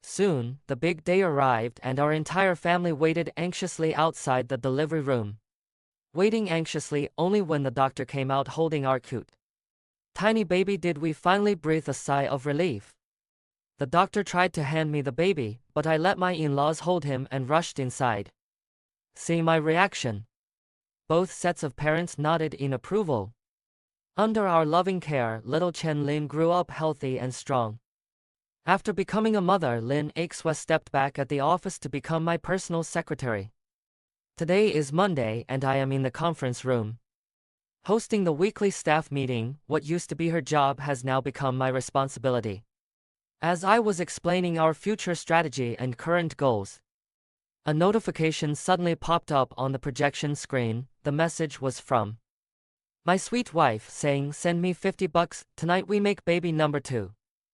Soon, the big day arrived and our entire family waited anxiously outside the delivery room. Waiting anxiously only when the doctor came out holding our cute tiny baby did we finally breathe a sigh of relief. The doctor tried to hand me the baby, but I let my in-laws hold him and rushed inside. Seeing my reaction, both sets of parents nodded in approval. Under our loving care, little Chen Lin grew up healthy and strong. After becoming a mother, Lin Aixue stepped back at the office to become my personal secretary. Today is Monday and I am in the conference room, hosting the weekly staff meeting. What used to be her job has now become my responsibility. As I was explaining our future strategy and current goals, a notification suddenly popped up on the projection screen. The message was from my sweet wife saying, "Send me $50, tonight we make baby number 2.